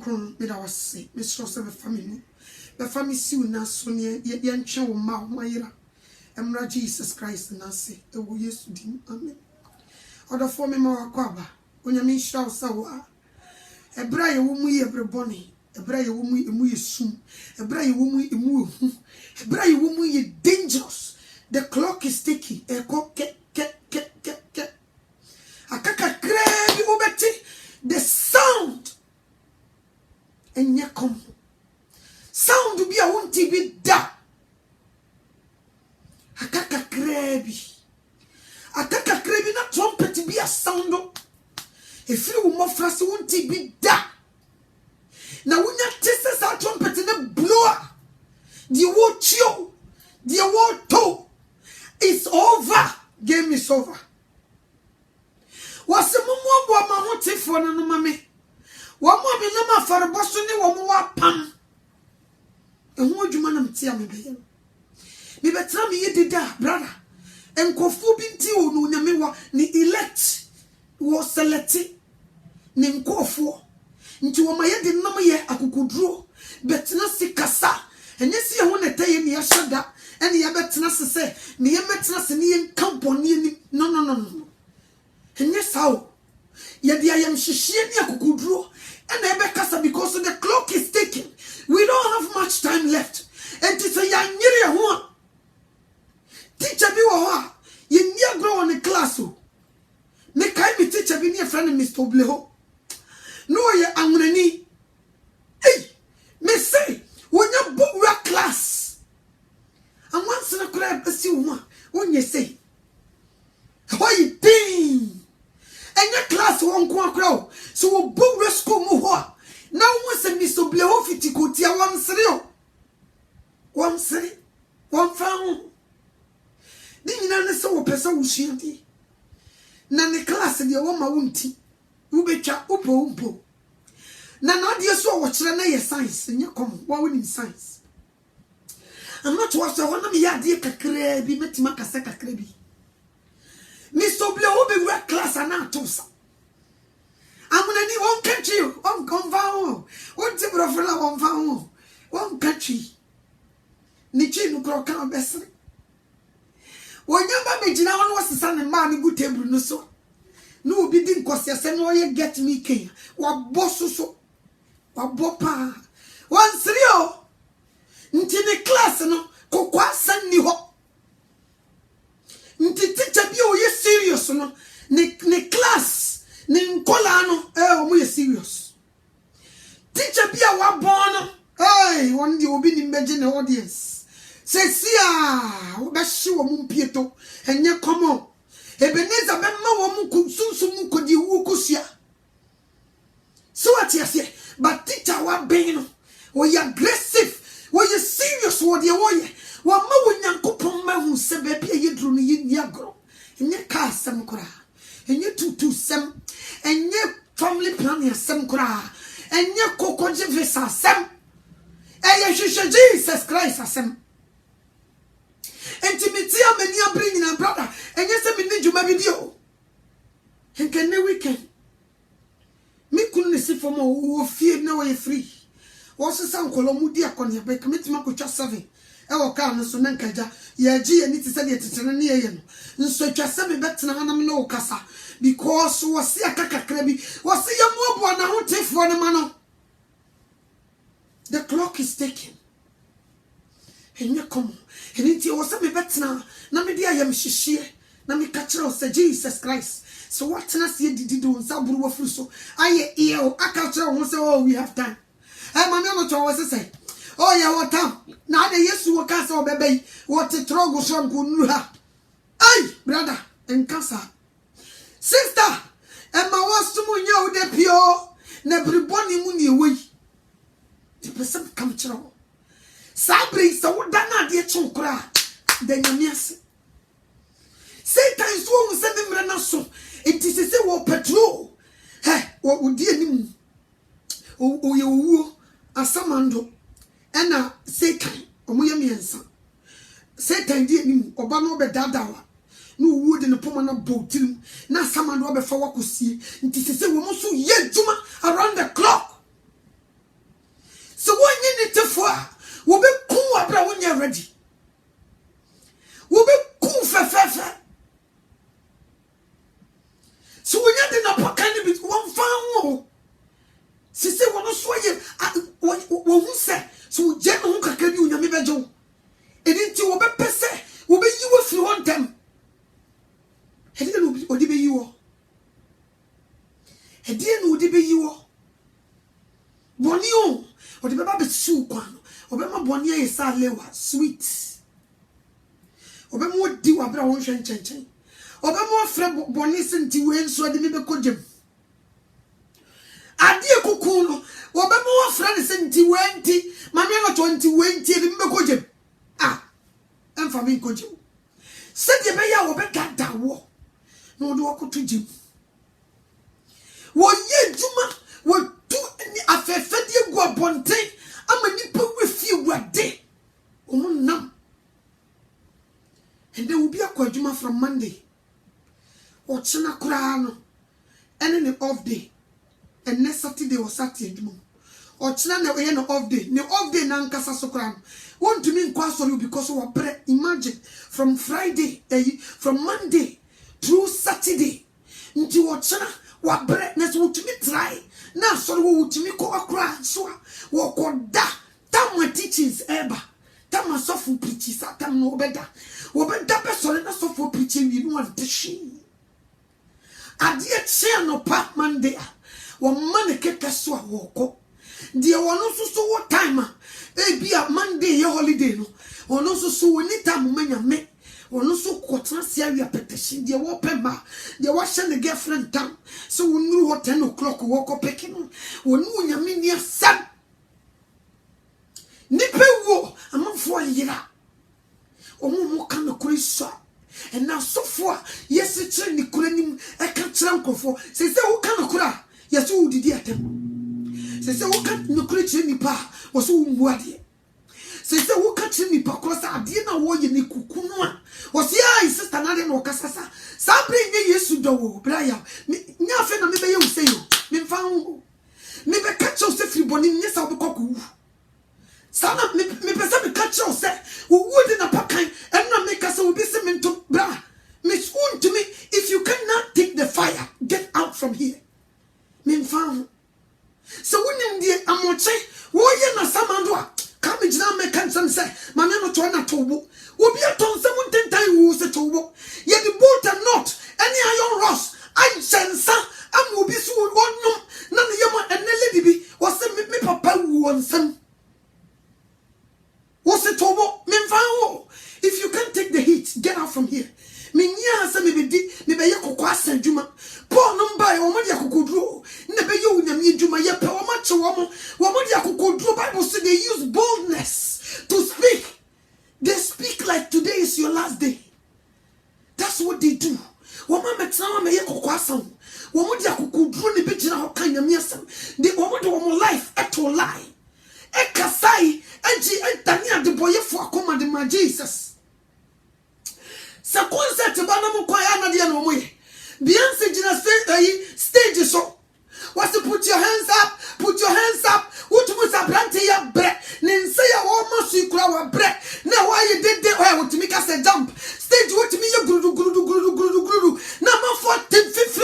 kronkron me da wase me so se be family be family si una so ne ye ntwe wo ma ho ayira emra Jesus Christ na se e wo Yesu dim amen oda for me ma wakwaba onya me hira wo sawa ebra ye wo mu ye brebone ebra ye wo mu emu ye sum ebra ye wo mu emu ehu ebra ye wo mu ye dangerous the clock is ticking e ko ke akaka krebi ubeti the sound enye kom sound bi a wonti bi da akaka krebi na trumpet bi a sound efiri wo mofra se wonti bi da na wonya tese sa trumpet ne blower the wo chio the wo to it's over game is over wase mumwo ma ho tefo na no mame wo mo bi na ma farebo so ne wo mo wa pam ehu adwuma na mtia me be mi betra me yedida brother enkofu bi nti o no nyame wa ni elect wo select ni nkofu nti wo ma yedi nam ye akukuduro betena sikasa enye si ye ho na taye ni yashada ene ye betena se ni ye metena se ni ye kamponi ni no enye sao yedi ayam hihie ni akukuduro ene ebe kasa because the clock is ticking. We don't have much time left. And to say ya nyiri ho teacher bi wo ho ye nia grow on the class o me kai mi teacher bi ni friend Mr. Obleho no ye anwunani hey me say wonya bo wa class and once na kura besi wo wonye say hoy ding enya class won ko akra so wo bo wa school mu ho na wo se Mr. Obleho fitikoti a wan sere wan faun ni nyina ne se wo pesa wo hyiadi na ne class de wo ma wonti wo betwa upo na de so wo kire na ye science nya kom wo woni science amma to so wona me ya de kakra bi metima kasa kakra bi Mr. Obleho be work class ana atosa amuna ni won country on convaon won ti brofela won faun won country ni chi no kro kan besre wonyamba megina won wasesa ne ma ne gu table no so no obi di nkosia se no ye get me ken wa bososo wa bopa wan serio nti ne class no kokwa san ni ho nti teacher bi o ye serious no ne class ni nkola no o mo ye serious teacher bi a wa born no hey won di obi ni meje ne audience sesia wo be hye wo mpieto enye komo Ebeneza be ma wo mu kunsunsun ko di wu kusua so atiase but teacher wa ben no wo ya aggressive wo ye serious wo de wo ye wo ma wo nyankopon ma hu se be bia ye duru no ye ni agro enye ka asem kora enye tutu sem enye family plan ya sem kora enye kokoje visa sem eye hwehwe Jesus Christ asem intimity amani abring na brother enye se me njuma video enke ne weekend me kunu ne si fom wo fie na wo free wo se san kolo mudi akone be kemitima ko twa 7 e wo ka no so na nkaja ya ji ye ni ti se de tetene ne ye no nso twa 7 betena hanam na wo kasa because wo se akakakra bi wo se ye mo bo na ho tefo ne ma no the clock is ticking. Enye komo enti wo se me betena na me dia yam hihie na me ka kire o se Jesus Christ so what na se didi do nsa buru wafuru so aye eo aka kire wo se oh we have time mama no to wo se say oh yeah what time na de Yesu wo ka se obebe what trogo so nko nuru ha ai brother enkasa sister ma wosumu nya wo de pio na briboni mu ne ewi the person come kire Sabri sa wodana de chunkra de nyamiase Satan so wo se de mra na so enti se wo petrol wo odi anim o ye wo asamando ena Satan omoye miensa Satan di anim oba no be dadawa no wo de ne poma na botirim na asamando obefa wakosie enti se wo mo so ye juma around the clock for will be cool abra when you're ready. Will be cool for. So when you're in a pocket bit one found Sisi wono so ye wo hu se so je no kakra bi unyame bejo edinti wo be pese wo be yiwo fi won dem hedie no odi be yiwo hedie no odi be yiwo boni o odi be ba be su kwan obe ma boni ye sa lewa sweet obe mo di wa bra won hwe nchenchen obe mo afre boni senti we nso odi me be kodjem adie kuku no obema wo fra ne senti wenti mame no 20 wenti e be kojem emfa me kojem se de be ya wo be gada wo no do okoto jim wo ye juma wo tu ni afefede gu abonten ama nipa we fie wade omunam ende wo bi akwadwuma from Monday o china kura no ene ne off day. And next Saturday or Saturday, or China no off day. No off day na nkasa sokran. Want to mean kwasori because we pray. Imagine from Friday, from Monday through Saturday. Nti wo China wa bre na so to me try. Na so wo to me ko akra so wo ko da. Tam teachings eba. Tam sofu preaching tam no beda. Wo beda be so na sofu preaching you no want to shi. Adie che no pa Monday. One keke so woko dia wono so wo time bia Monday ye holiday no wono so woni time manya me wono so kwotna sia wi apetition dia wo pema dia wa hye ne girlfriend tam so wonu ho 10 o'clock woko pekino wonu nyame ni asam ni pewo amfo yira omo kan no kuri so and now so far yes it's ni kura nim e ka kira nkofo se wo kan no kura yes who did it say who can't no create ni pa was who muade say who can't ni pa cross ade na wo ye ni kuku no a was ya sister na de no kasasa sa bring ye yesu do wo braya nya fe na me be ye say yo me fa ho me be catch you say free boni nya sa obekoku sa na me pesa me catch you say wo wood na pakan and na make us will be cement bra me spoon to me if you cannot take the fire get out from here. Me found so when the amoche wo ye na samando a ka me gina me kan sam say mame no to na tobo obi aton sam tentan wo se tobo ye the bolt and not any iron rods I sensa am obi so wonum na ne yema enele bi wo se me papa wo nsam wo se tobo me found if you can't take the heat get out from here me nya se me be ye kokwa asanjuma Paul number o mo dia kokoduro na be ye unyame djuma ye pe o ma che wo mo dia kokoduro Bible say they use boldness to speak. They speak like today is your last day. That's what they do. Wo ma metra me ye kokwa asan wo mo dia kokoduro ne be gina ho kan nyame asam they wo mo de wo mo life eto lie e kasai enji entania de boyefo akoma de ma Jesus sa concert ba na mo kwa ya na de na mo ye Beyonce jina stage so. What's to put your hands up? Put your hands up. What was a brand ya bread? Ninsa ya almost you crowd bread. Now why you did that? What to make us a jump? Stage what to me you guru. Number 14 50.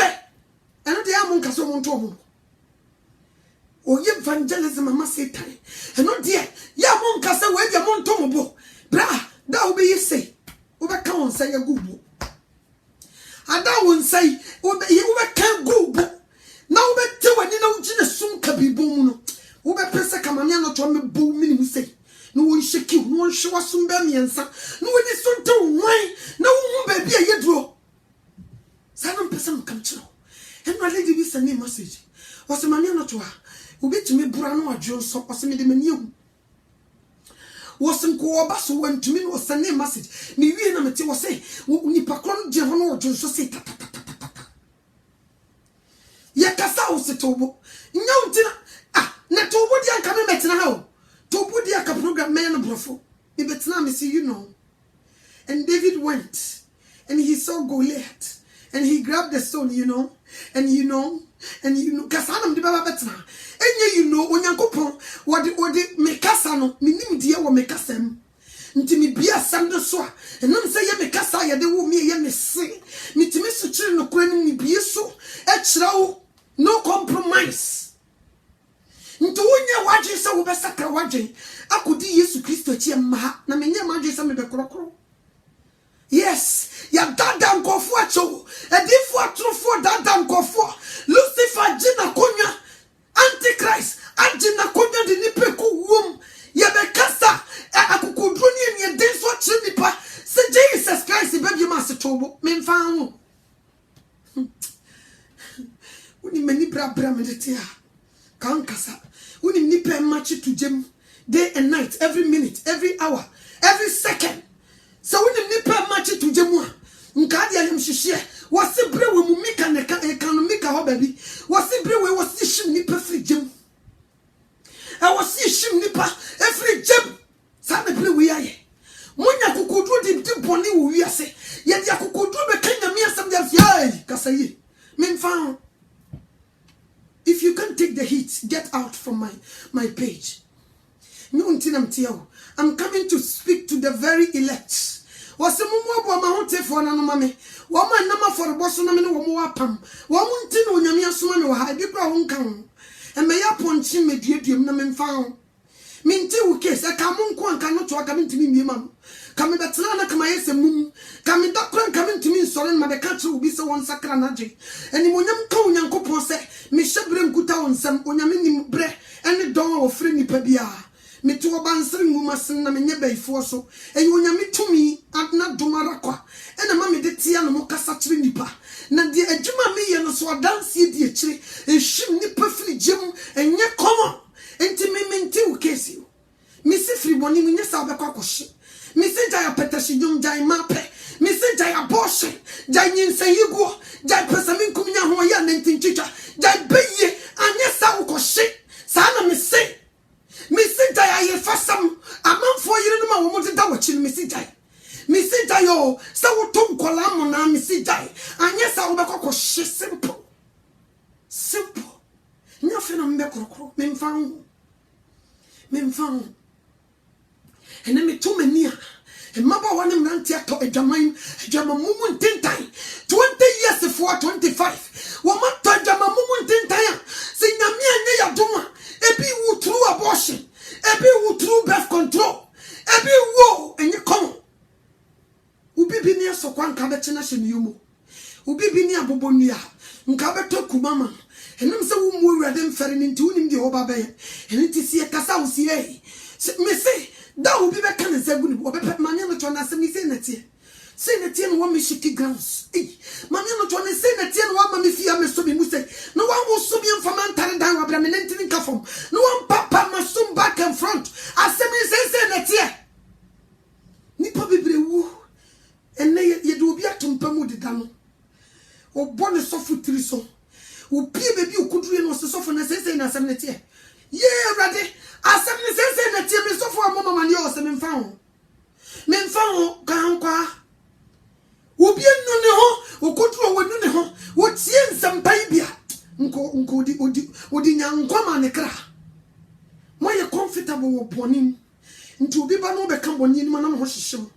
And the amon caso montomo. Oh, ye evangelism must say time. And not dear. Ya mon casa where your montomo. Bra, that will be you say. Over come say a good. And that won't say, you can't go. Now, better when you know, Gina soon can be boom. Over Pesa Camaniano to me boom, say. No one shake you, no one show us some baby and son. No one is so too wine. No one baby, a draw. 7% come true. And my lady is a name message. Was a maniano to her who bet to me Brano or Jones or some of the menu. Wasn't go bass went to me was a name message. Me was say, Nipacron General Jones say ta. Yakasa was a tobo. No dinner. Not to what you come met now. To put the program man brofo. If it's not, see you know. And David went and he saw Goliath. And he grabbed the stone, and Kasanam de Baba Betna. And Onyankopon, what the Mekasano, minim dear or Mekasem. Ntimi bia sam de so and nam say ye Mekasa ya de wo me ye me se. Mitimi so chire no kwani ni bie so e chira no compromise. Nti wonya waje se wo be sakra waje akodi Yesu Kristo chi ma na menye maje se me be krokro. Yes, ya dada nkofo acho edifo atrofo dada nkofo Lucifer jina konya Antichrist ajina konya de nipeku wom ye be kasa akukudro ni den so chiri nipa se Jesus Christ be bi ma se tobo me mfa ho uni mani bra medetia kan kasa uni nipa match to jem day and night, every minute, every hour, every second. So when the nipa match to jemwa, nkadi ya mshishie, wasi brewe mumika ekonomika ho baby, wasi brewe wasi shim nipa free jem. Wasi shim nipa every jem. Sabe brewe yaye. Munya kukudru di boni uwiase. Yedi ya kukudru be kenya miya samdia fiyai. Kasayi. Minfan. If you can't take the heat, get out from my page. I'm coming to speak to the very elect. Was a mumu ma hote for na no mame. Woman nama for boso na me no wo apam. Wo munti no nyame asoma me wo ha bi kra wo nkan. E me ya ponchi meduedum na me mfa ho. Minti wo case e ka mo nko anka no to aka mintimi mi ma. Ka me betena na kama yese mum. Ka me dakran ka mintimi nsore ma be ka che obi se won sakra na je. Eni monyam ka onyankopon se me hyebre nkuta wonsam onyame nim bre ene don wo fre nipa bia. Me to obansere ngumasen na menye baifo so enye onyame tumi adna domara kwa ena ma me de tia no kasa kire nipa na de adwuma me ye no so adanse di akire ehwim nipa firi gem enye komo enti me menti wo kesi me se firi boni me nyesa obekwa kohye me se jaya petashi jom jai mape me se jaya boshe jai nyinsa yigo jai pesami nkumnya ho ya nentinchicha jai beye anyesa wo kohye sa na me se Misita ya ye fasam amanfo yire no ma wo moteda wachi no misita misita yo sa wo tom kola mo na misita anya sa wo be kokko simple nya fe no mbe krokro memfan ene me to mania e maba wona mranti ato adwama mumu ntentan 20 years for 25 wo ma to adwama mumu ntentan se nyame anya ya doma ebi wu through abortion, ebi wu through birth control, ebi wo enye kom. Ubi bi ni asokwa nka beti na hye yumo. Ubi bi ni abobonua nka beto kumama. Enim se wo mu awurade mfere ni nti unim de oba be. Eni ti sie kasa wo sie. Me se da ubi be kan zegu ni obepe manya no to na se mi se netie. Se netie no wo me shiki grounds. Manya no to na se netie no wo ma me fia me so me mu se. No one will so be informant dan wa bra me nentini ka fom. No one papa masum back and front. Asemi se netie. Nipa bebre wu. Enne ye do obi atompa mu deda no. Obo ne sofu tiri so. Obi bebi okudure no sofu na se na asem netie. Ye rade asem ne se netie me sofu amoma mane o se me mfa ho. Me mfa ho kan kwa. Obi enu ne ho okuduro wonu ne ho. Wo tie nsampai bia. Nko odi nyankoma ne kra. Moye comfortable wo bonim. Nti obi ba no be kan boni ni na mo hyehyem.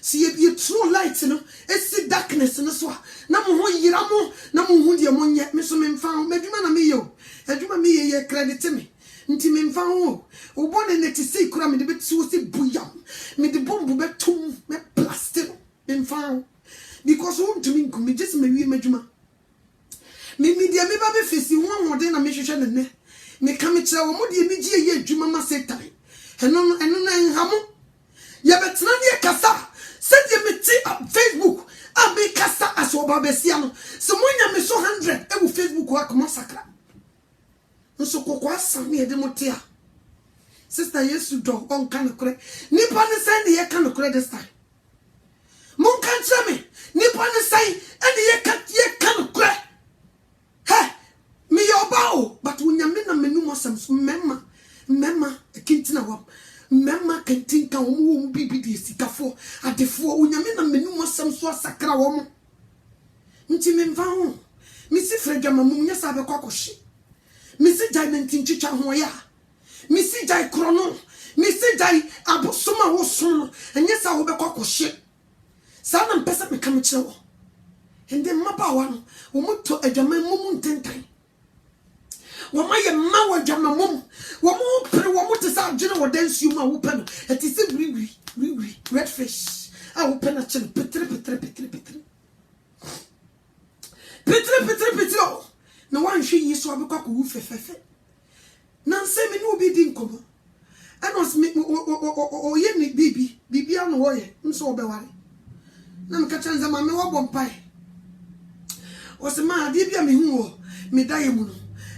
Si ye true light no, esi darkness no so na mo ho yira mo na mo hu de mo nye me so me mfa ho meduma na me yo. Aduma me ye credit me. Nti me mfa ho. Obo ne neti sei kura me de betu se buyam. Me de bombu betum me plastic me mfa ho. Because who to me come just me wi meduma. Me dia me ba be fesi ho de na me hwehwe ne ne. Me ka me kire wo mo de me gie ye adwuma ma setan. Eno na nhamo. Ya betena ne kasa. Send me Facebook. I be kasa as obabesia no. Se monya me so 100 e wo Facebook wa koma sakra. Nso kokwa asam ye de motia. Sister Yesu do on kan kure. Nipa ne send ye kan kure this time. Mon kan chame. Nipa ne say e ye kan kure. He me yoba o but unyame na menu mosam so memma ekintina wam. Memma kentinka wo bibi di sikafo adefo unyame na menu mosam so sakra wo mo nti me mfa ho me si fra dwama mum nya sa be kwakohye me si jai mentinchicha ho ya me si jai krono me si jai abosoma wo so nya sa wo be kwakohye sa na mpesa me kam kire wo ende mabawa no wo muto adwama mum ntentan wo maye ma wo adwama mum wo mu pre wo muto sa adwene wo dansu ma wo pe no eti se bri red fish a wo pe na chile petre oh na wan hwe yi so abekwa ko wu fefefe na nse me no obi di nkomo anos me o ye ni bibi anu wo ye nso obeware na me ka chanza ma me wo bompai o se ma ade bia me hu wo me daye mu no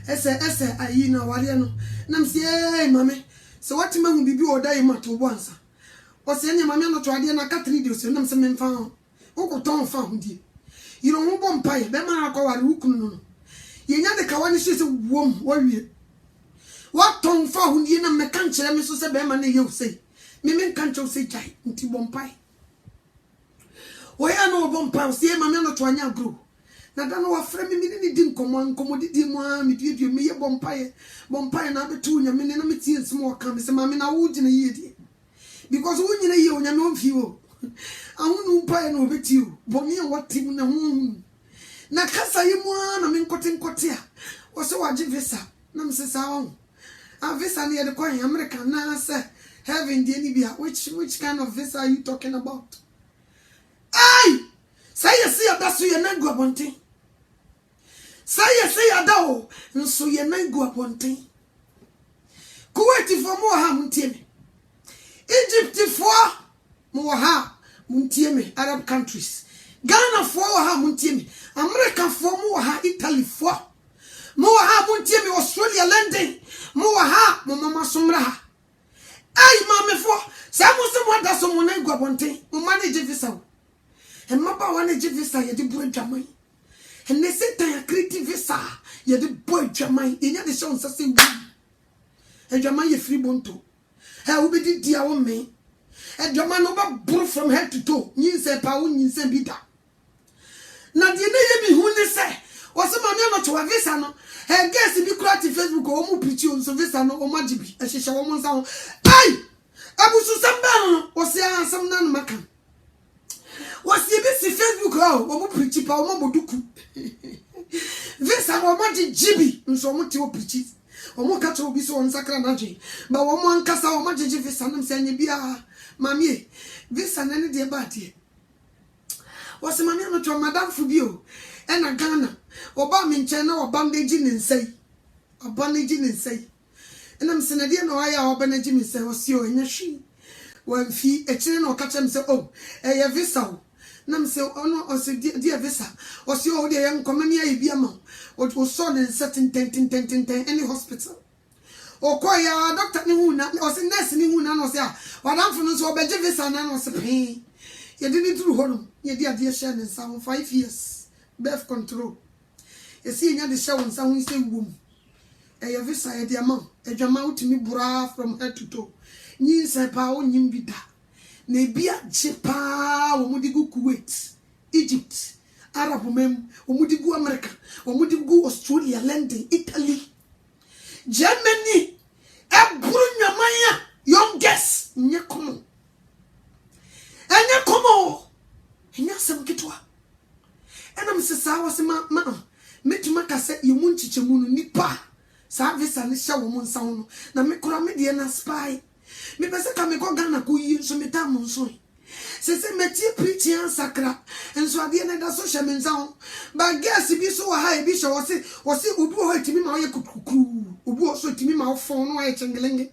ese ayi na ware no na me se mame se wati ma hu bibi o daye ma to bo ansa o se nya mame no to ade na ka 3 days na me se me mfa ho o ko ton fa hu die you know bompai be ma akọ ware hukunu no yenya de kawani hye se wom wawie waton fa hu die na me kan kire me so se be ma na ye usei me kan kire usei jai nti bompai oya no bompai o se ma me no to anya gro na da no wa frɛ me ni di nkomo didi mu a me die me ye bompai na betu nya me na me tie nsem o ka me se ma me na wo gina ye die because wo nyina ye o nya me on fi o ahunu pa na obeti o boni e watim na hu na kasa yi mu a na me nkote a wo se waje visa na me se sa won a visa na ye de kwan America na say heaven die ni bia which kind of visa are you talking about? Ay say you see that so ye na go abonten say you see ada o nso ye na go abonten Kuwait for mo ha muntie me Egypt for mo ha muntie me Arab countries Ghana for ha muntie me America for mo ha Italy for mo ha muntie me Australia London mo ha mo mama somra ha ay mama for say mo se mo da so mo na go abonten mo manage visa e maba wane je visa ye di bo adwaman e ne se tan creative visa ye di bo adwaman e nya de show nsa se wu adwaman ye free bonto e wo be di dia wo me adwaman no ba buru from head to toe nyin se pa wo nyin se bi da na de ne ye mi hu ne se o se ma me no to visa no e guess bi kura ti Facebook o mu preach on so visa no o ma jibi e hihye wo mo nsa ho ai abusu samba no o se ansam na no maka was ye be Facebook o mo principal o mo boduku visa o mo jibi nso mo ti o preach o mo ka to obi so on sakra na dwe ba o mo ankasa o mo jeje visa nam se anya bia mami visa na ne de ba de was mami no to madam fu bi o e na Ghana oba me nche na oba meji ne nsai oba neji ne nsai enam se na de na waya oba neji me nsai o si o nya hwi wan fi e kire na o ka chem se o e ye visa o nam se ono o se dia visa o se o de yan komani ayi bia ma o so ne certain ten any hospital o ko ya doctor ni hu na o se nurse ni hu na no se a wadam fu no so obeje visa na no se pe ye di ni duru ho no ye di ade share ne sa 5 years birth control ye si nya de share won sa hu se wum e ye visa ye de ama adwama utimi bura from head to toe nyin se pa o nyim bi da na bia jepa wo mudigu Kuwait Egypt Arab mem wo mudigu America wo mudigu Australia London Italy Germany eburu nyamanya youngest nye komo enya sem kitwa enam se sa wose ma metuma ka se ye munchichemu no nipa sa visa ne hya wo mun sa ho no na me kura me de na spy me pese ka me ko Ghana ko yi so me ta mun so se meti preaching sakra enso ade na da so hye me nsa ho ba gas bi so wa ha e bi hye wose obi ho etimi ma wo ye kukuku obi o so etimi ma wo fon no aye chengelenge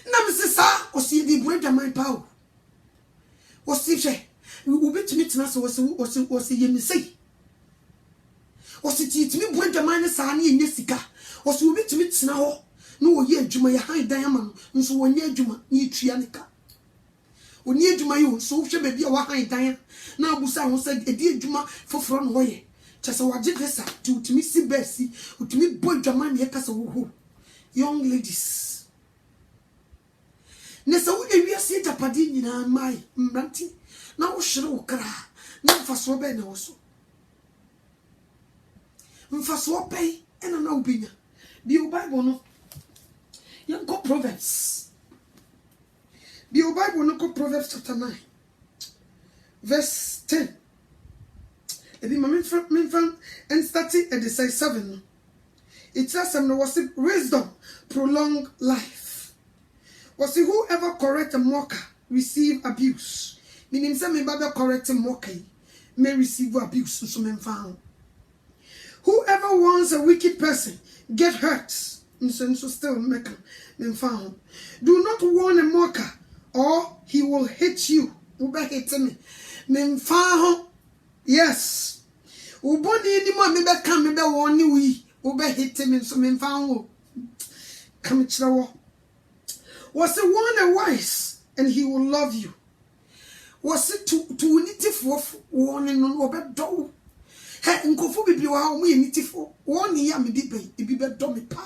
na me se sa o si di bread my power o si hye obi timi tina so wose ye me sei o si timi bread my ne sa na ye sika o si obi timi tina ho no wo ye adwuma ya han dan ama no nso wo nye adwuma ni tua ne ka oni adwuma yo so hwe ba bia wa han dan na abusa ho se edi adwuma foforo no ye chese waje visa utimi si besi utimi bo adwuma ne ka se wo ho young ladies Nessa would be a seat of padina, my mranti. Now shrew cra. No for so ben also. For so pay and an obina. Be Bible no. Young go Proverbs. Be Bible no go Proverbs chapter 9. Verse 10. Ebi ma minfan and starting at the say 7. It says some was wisdom prolong life. Was whoever correct a mocker receive abuse. Meaning some baba correct a mocker may receive abuse. So men found. Whoever wants a wicked person get hurt. So still make men found. Do not warn a mocker or he will hit you. Uba hit me. Men found. Yes. Uboni ni mo me be kan me be won ni wi. Ube hit me so men found. Come chirawo. Was it one a wise and he will love you? Was it to unity for warning on over do? Hey, Nkofu bibi wa omu ye niti for one ya me dibe ibi be do me pa.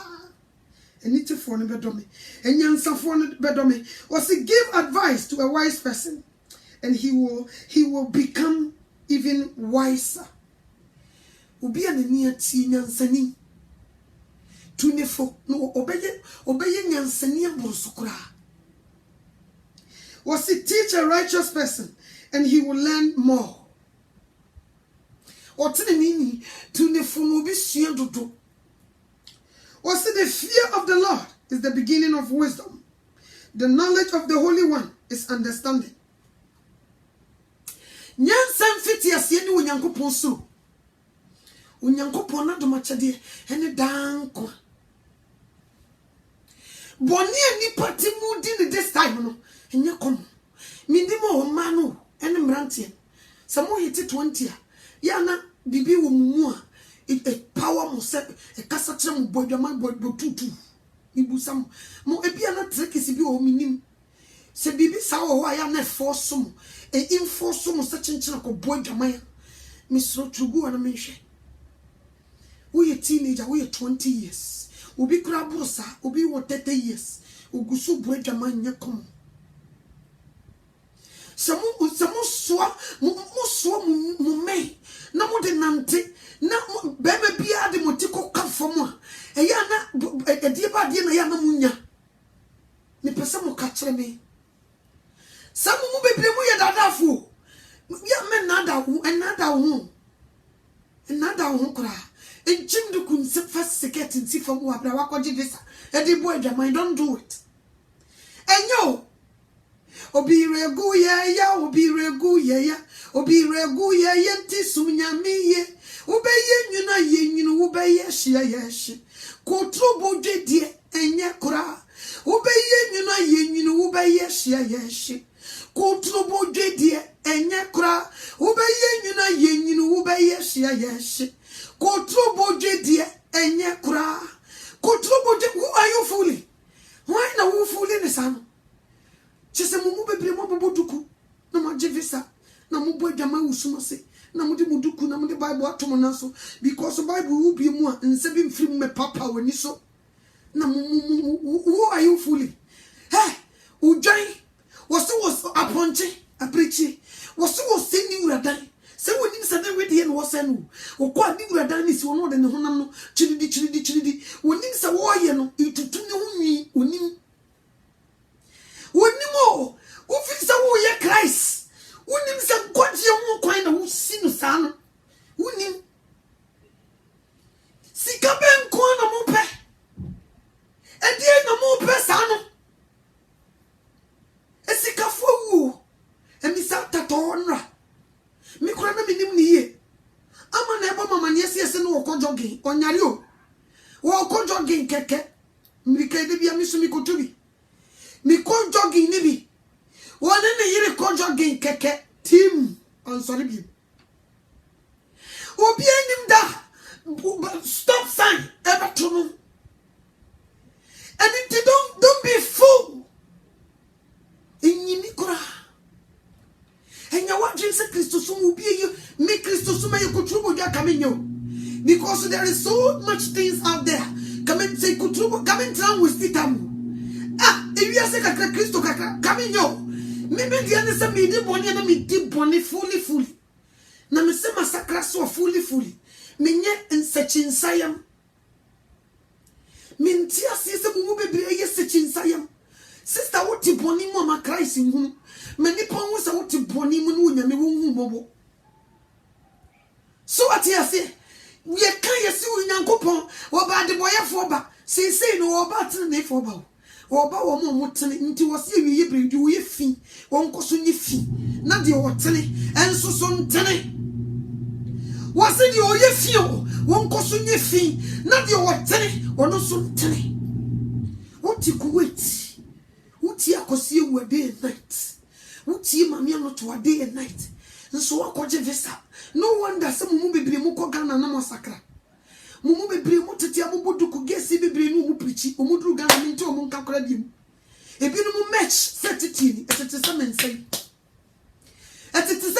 Niti for ne be do me. Enyansa for ne be do me. Was it give advice to a wise person and he will become even wiser. Ubi anani ati nyansani. Tunefo no obeye nyansani amosukura. Was it teach a righteous person and he will learn more? Otinini tunefo no bi sua dodo. Was it the fear of the Lord is the beginning of wisdom? The knowledge of the Holy One is understanding. Nyansan fiti asie ni Onyankopon so. Onyankopon na domachade ene danko. Boni ani pati mu di ni this time no. Enye kom. Mindimo o ma no ene mrantie. Samo hiti 20 ya na bibi wo mu a power mo se e kasa kire mo bodwama botutu. Ibusam mo ebia na trekisi bi o minim. Se bibi sa wo ho ya na force mo e enforce mo se chinchina ko bodwama ya. Misro trugu ana menhwe. We a teenager, we are 20 years. Ubi krabusa, ubi wo 30 years. Ugusu bodwama nya kom. Samu swa mu me na mo de nante na bebe bia de motiko ka fomo e ya na e ba de na ya na munya ni pesa mo ka kire me samu mu bebre mu ye dadafo ya me nada hu kra e jimdu kun se first secret nti fomo abra wakoje visa e de boy dwama don't do it enyo obiregu ye ya nti sumnyamiye ubeye nyuna ye nyunu ubeye shia yeshi kotro die enye kura ubeye nyuna ye nyunu ubeye shia yeshi kotro die enye kura ubeye nyuna ye nyunu ubeye shia yeshi kotro die enye kura kotro who are you fooling? Why na who fooling is ano? Chese mumu bebre mo boboduku na mo jevisa na mo bodwama usumase na mo de muduku na mo de Bible atomo na so because Bible will be mu a nse bi mfiri me papa wani so na who are you fooling? Hey, udwan was aponche aprechi was seni uradan se woni nsa na wedi en was enu okwa ni uradan ni si wono de ne honam no chiridi woni nsa wo ye no itutu ne hunwi onim wonimo ufisa wo ye Christ wonim se godje ho kwan na wo sinu saa wonim sika ben ko na mo pe edie na mo pe saa no esika fo wo emisa tato nra mi kura na minim ni ye ama na ebo mama ne ese no wo jogging onyare o wo jogging keke mrika de bia mi so mi kotobi mi kon jogging ni bi wona ne yire kon jogging keke team on sorry bi obi anim da stop sign ever to no and it don't be fool enyini kura enya wa jinse Christo so obi ye me Christo so me kutrubo dia kamenyo because there is so much things out there come and say kutrubo come and try with it wiase kakra Kristo kakra kame nyo me dia ne se me di boni na me di boni fully na me se masakra so fully me nye nsechinsayam me ntia se mu bebre ye sechinsayam sister what ti boni mo ma Christ hu me ni pon wo se what ti boni mu no nyame wo hu mobo so what you say we kan yesi Onyankopon wo ba de boyefo ba sei no wo ba tene ne fo ba wo ba wo mo tene nti wo se wie yebredi wo ye fi wo nkoso nye fi na de wo tene enso so ntene wo se de wo ye fi wo nkoso nye fi na de wo tene wo no so ntene wo ti kuwait wo ti akosi ewu day and night wo ti mami no to day and night nso wakoje visa no wonder se mumu bebre mu ko Ghana na masakra mumu bebre mu tete amobodu ku gesi bebre no mu preachi omudru Ghana minti omu nkakora dim ebi no mu match setiti ni etete se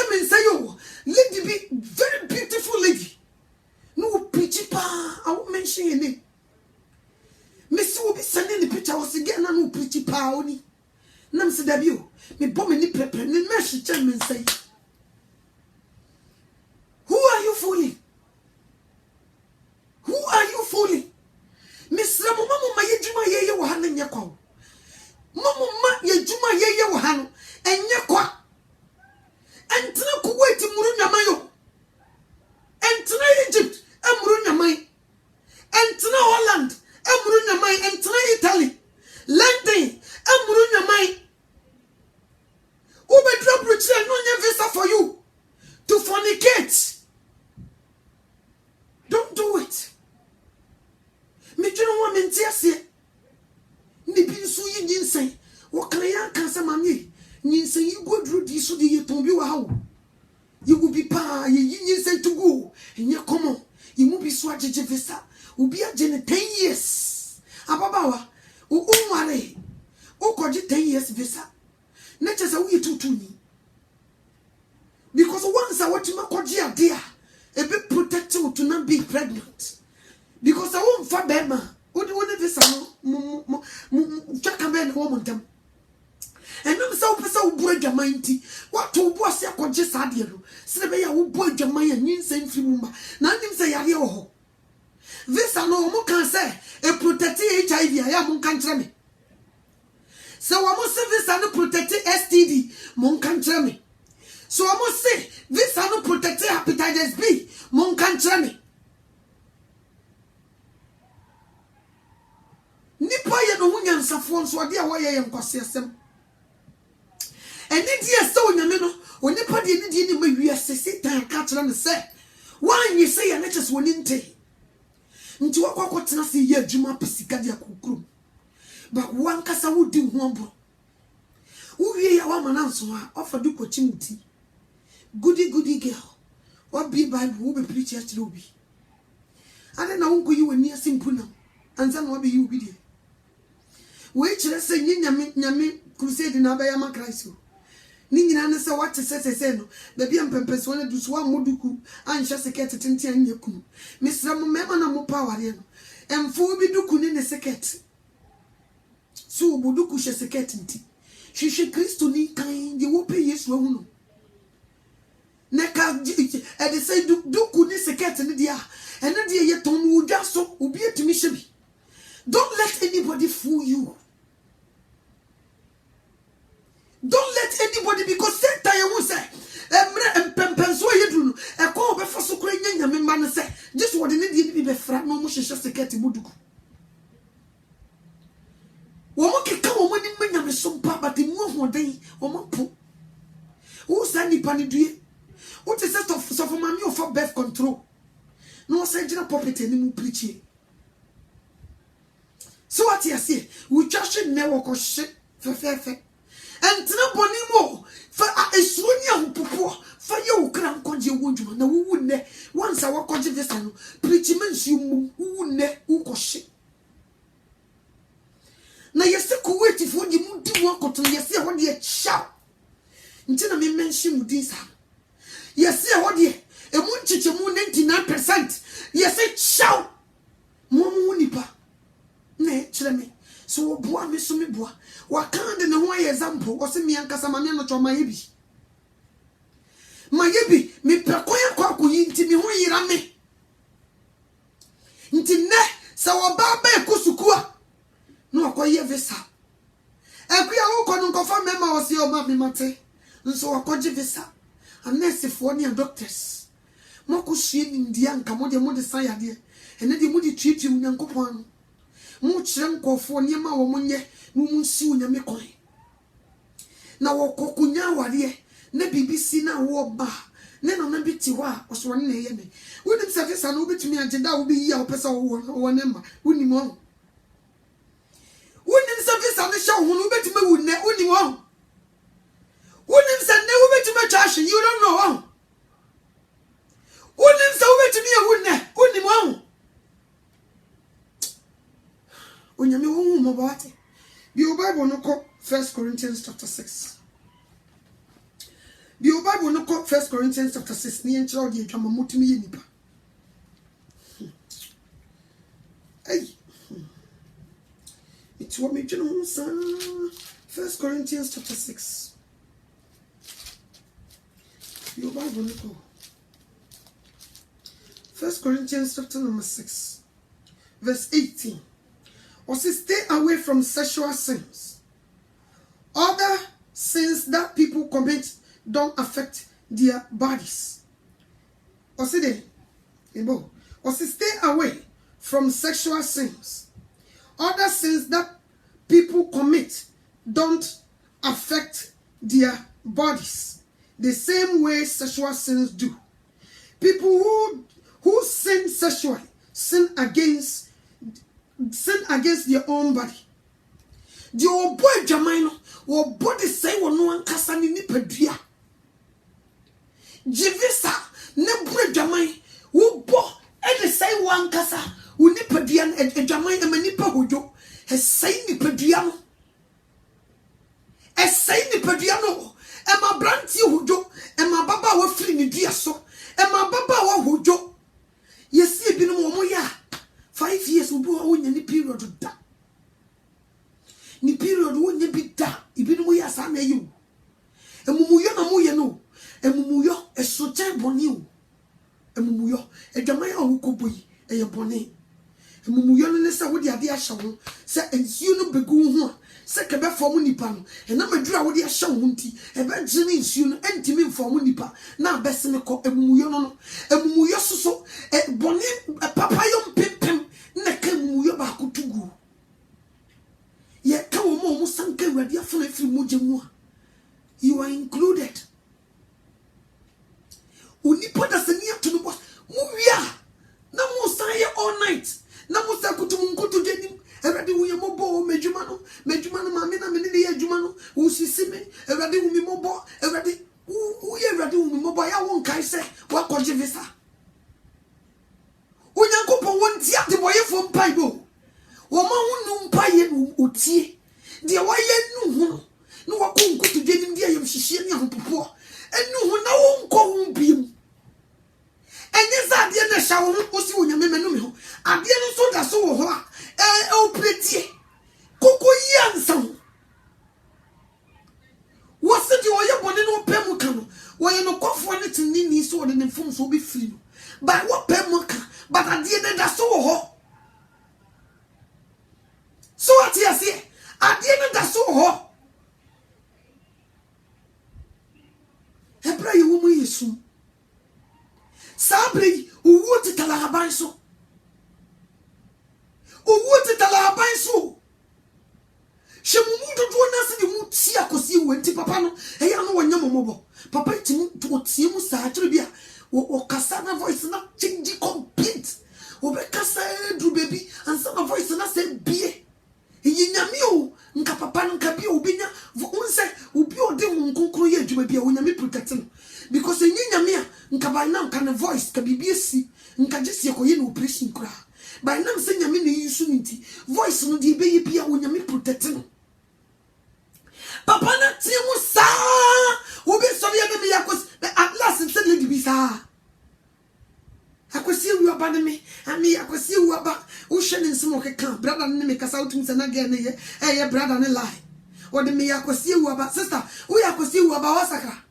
mensai yo lady be very beautiful lady no preachi pa I won't mention your name Messi will be sending the picture was again no preachi pa oni nam se dabio me bom ni prepare ni mesh chairman say who are you fooling? Who are you fooling? Miss Ramu Mama Yejuma Ye Wahan and Yako. Mama Yejuma Ye Wahan and Yakwa. And Tana Kuwait Muruna Mayo. And Tana Egypt, Amruna Mai. And Tana Holland, Amruna Mai. And Tana Italy, London, Amruna Mai. Ube drop rich and no visa for you to fornicate. Don't do it. Me don't want me to say. Ni bin so yi nyinsɛn. Wo kan ya kan sa mami. Nyinsɛn yi go through this so the ye tombi wa how. You will be pa ye nyinsɛn to go. Enye common. You mu bi so ajeje visa. Obi aje 10 years. Ababawa. O umare. O koji 10 years visa. Na chesa wo ye tutu ni. Because once I want to koji adia. A bit protected to not be pregnant. Because I won't for Bema. What this Jack and woman them. And I'm so break your mind. What to was your conscious idea? Slebea will break your mind and you say free mumba. Nothing say yo. This I know more can say a protected HIV. I am country me. So I must say this I know protected STD. Mon country me. So I must say, this are not protected hepatitis B. Mon country me. Nipa ye no hunyan safon so ade a woye ye nkosesem. Eni die se onyame no, onipa de ni die ni ma wiase Satan ka kire ne se. Wan yi se ye ne chese woni nte. Nti wakwa se ye adwuma pesika de akukuru. Ba wan kasa wodi ho obro. Wo wie ya wa mananso a, ofa du kochimuti. Goody girl. What be Bible who be preach church to be? I don't know who you were near simple now. And then what be you be there? Which let's say Nyame crusade in Abayama Christ. Nina say what to say no. Baby and Pempes wanna do swan moduku and just a cat at Tintia and Yaku. Miss Ramona mo power yen. And for be duku in the secret. So Buduku she secretity. She should Christo ni kind, you will pay yes no. Neka e de say do ku ni secret ni dia ene de ye ton wo dwa so obi etimi hyebi. Don't let anybody fool you. Don't let anybody, because Satan you will say emre empempenso ye dunu e ko be fa so kro nya nyame ma ne say just what ne de be fra no mo hyehyɛ secret muduku. Wo mo keka wo mo ni nyame so pa but mu ahoden wo mo po. Wo sa ni pa ni due. What is that of mommy of birth control? No surgery puppet anymore preaching. So what you say? We just never go shit for fair. And Trabonimo for a Sonia who poor for you can't conjure woodman. No, who wouldn't once our conjure this and preaching you wouldn't who shit. Now you're still waiting for you to walk to you see what you shout. Until I mention this. Yes, what ye? A munchiche mu 99%. Yes, shout. Momu nipa. Ne, chile me. so boa me so me boa wa kan de ne ho example o se me ankasa ma me no choma yebi me prekoya kwa kuyi nti me ho yira me nti ne sa wo ba ba ekusukua no akoye visa ekuya wo kono nkofa mema wo se o ma me mate nso akoje visa anesifo ne doctors moko hye ni ndia nka mo de san yade ene de mo de twitwi unyankopon ano mo kire nkofo ne ma wo monye no mu nsi unyame kon na wo kokunya wade na BBC na wo ba ne no na biti wa oso ne ye me woni se visa no betumi agenda wo bi yi a wo pesa wo ne ma woni mo woni se visa ne sha wo no betumi wu ne woni mo woni se ne wo betumi twa you don't know woni se wo betumi wu ne woni mo onyame wo mo ba ate bi o Bible no ko 1 Corinthians chapter 6 bi o Bible no ko 1 Corinthians chapter 6 ni enchira odi atwa motumi ye nipa ai it's what me jeno sa 1 Corinthians chapter 6 bi o Bible no ko 1 Corinthians chapter number 6 verse 18 or say stay away from sexual sins. Other sins that people commit don't affect their bodies. Or say stay away from sexual sins. Other sins that people commit don't affect their bodies the same way sexual sins do. People who sin sexually sin against their own body. The old boy Jamaino, or body say one no one casani ni pedria. Jivisa, nebre Jamai, who bo, and say one casa, who nipedian and Jamai and Manipa Hujo, has say ni pediano. A say ni pediano, and my branty Hujo, and my baba were fleeing dear so, and my baba were Hujo. Yes, you been moya. 5 years will go on any period of that. Ni period won't be that. Even we are some you. A mumuyo no muya no. A mumuyo a socha bonu. A mumuyo a jamaya who could be a bonnet. A mumuyo nessa with the idea show. Say and you no begoo. Say Quebec for Munipan. And I'm a draw with your show hunty. A bad Jenny soon empty me for Munipa. Now best in a co a mumuyo no. A mumuyo so a bonnet a papayum pim. You are included. Unipo da senia to the boss. Muya. Na mo say all night. Na mo say kutu denim. Erade wo yemobo mejumano mami na me ne yejumano. Wo sisime. Erade wo mi mobo. Erade wo ye erade wo mi mobo ya won kai se wa koje visa. Onyankopon won ti ate boye fo Bible. Wo ma wonu mpaye no otie. De wa ye nu hu no wa ko nkutu denim de ayem hihie ne ahopopo. Enu hu na wo nko hu biem. Enye za de na sha wo osi onyame menu me ho. Ade no so da so wo ho a o pretie. Koko yi ansam. Wo se de wo ye bone no pem ka no. Wo ye no kofo ne tinni so de ne mfom so be firi no. Ba wo pem ka but ade ne da so wo ho. So what you say? Ade ne da so wo ho. Hebra ye wo mu Yesu. Sabri owo titala haban so. Owo titala haban so. Shemumu dodo na se de mu ti akosi wenti papa no. E ya no wonya momobo. Papa ti mu to tie mu sa akere bia. O kasa na voice na change complete. O be kasa dru baby and some voice na say bie. Yinyame o nka papa nka bia obinya unse obi ode hu nkonkro ye adwuma bia onyame protect no because yinyame a nka by now kan voice ka bibie si nka gese ko ye no operation kura by now se nyame na yisu nti voice no de be ye bia onyame protect no papa na tie mu sa obi so ye be yakos at last se le di bi sa akosi wi waba ne me ami akwasi waba wo hwe ne nsem okeka brother ne me kasa utum se na ge ne ye brother ne lie o de me akwasi waba sister wo akwasi waba wasakra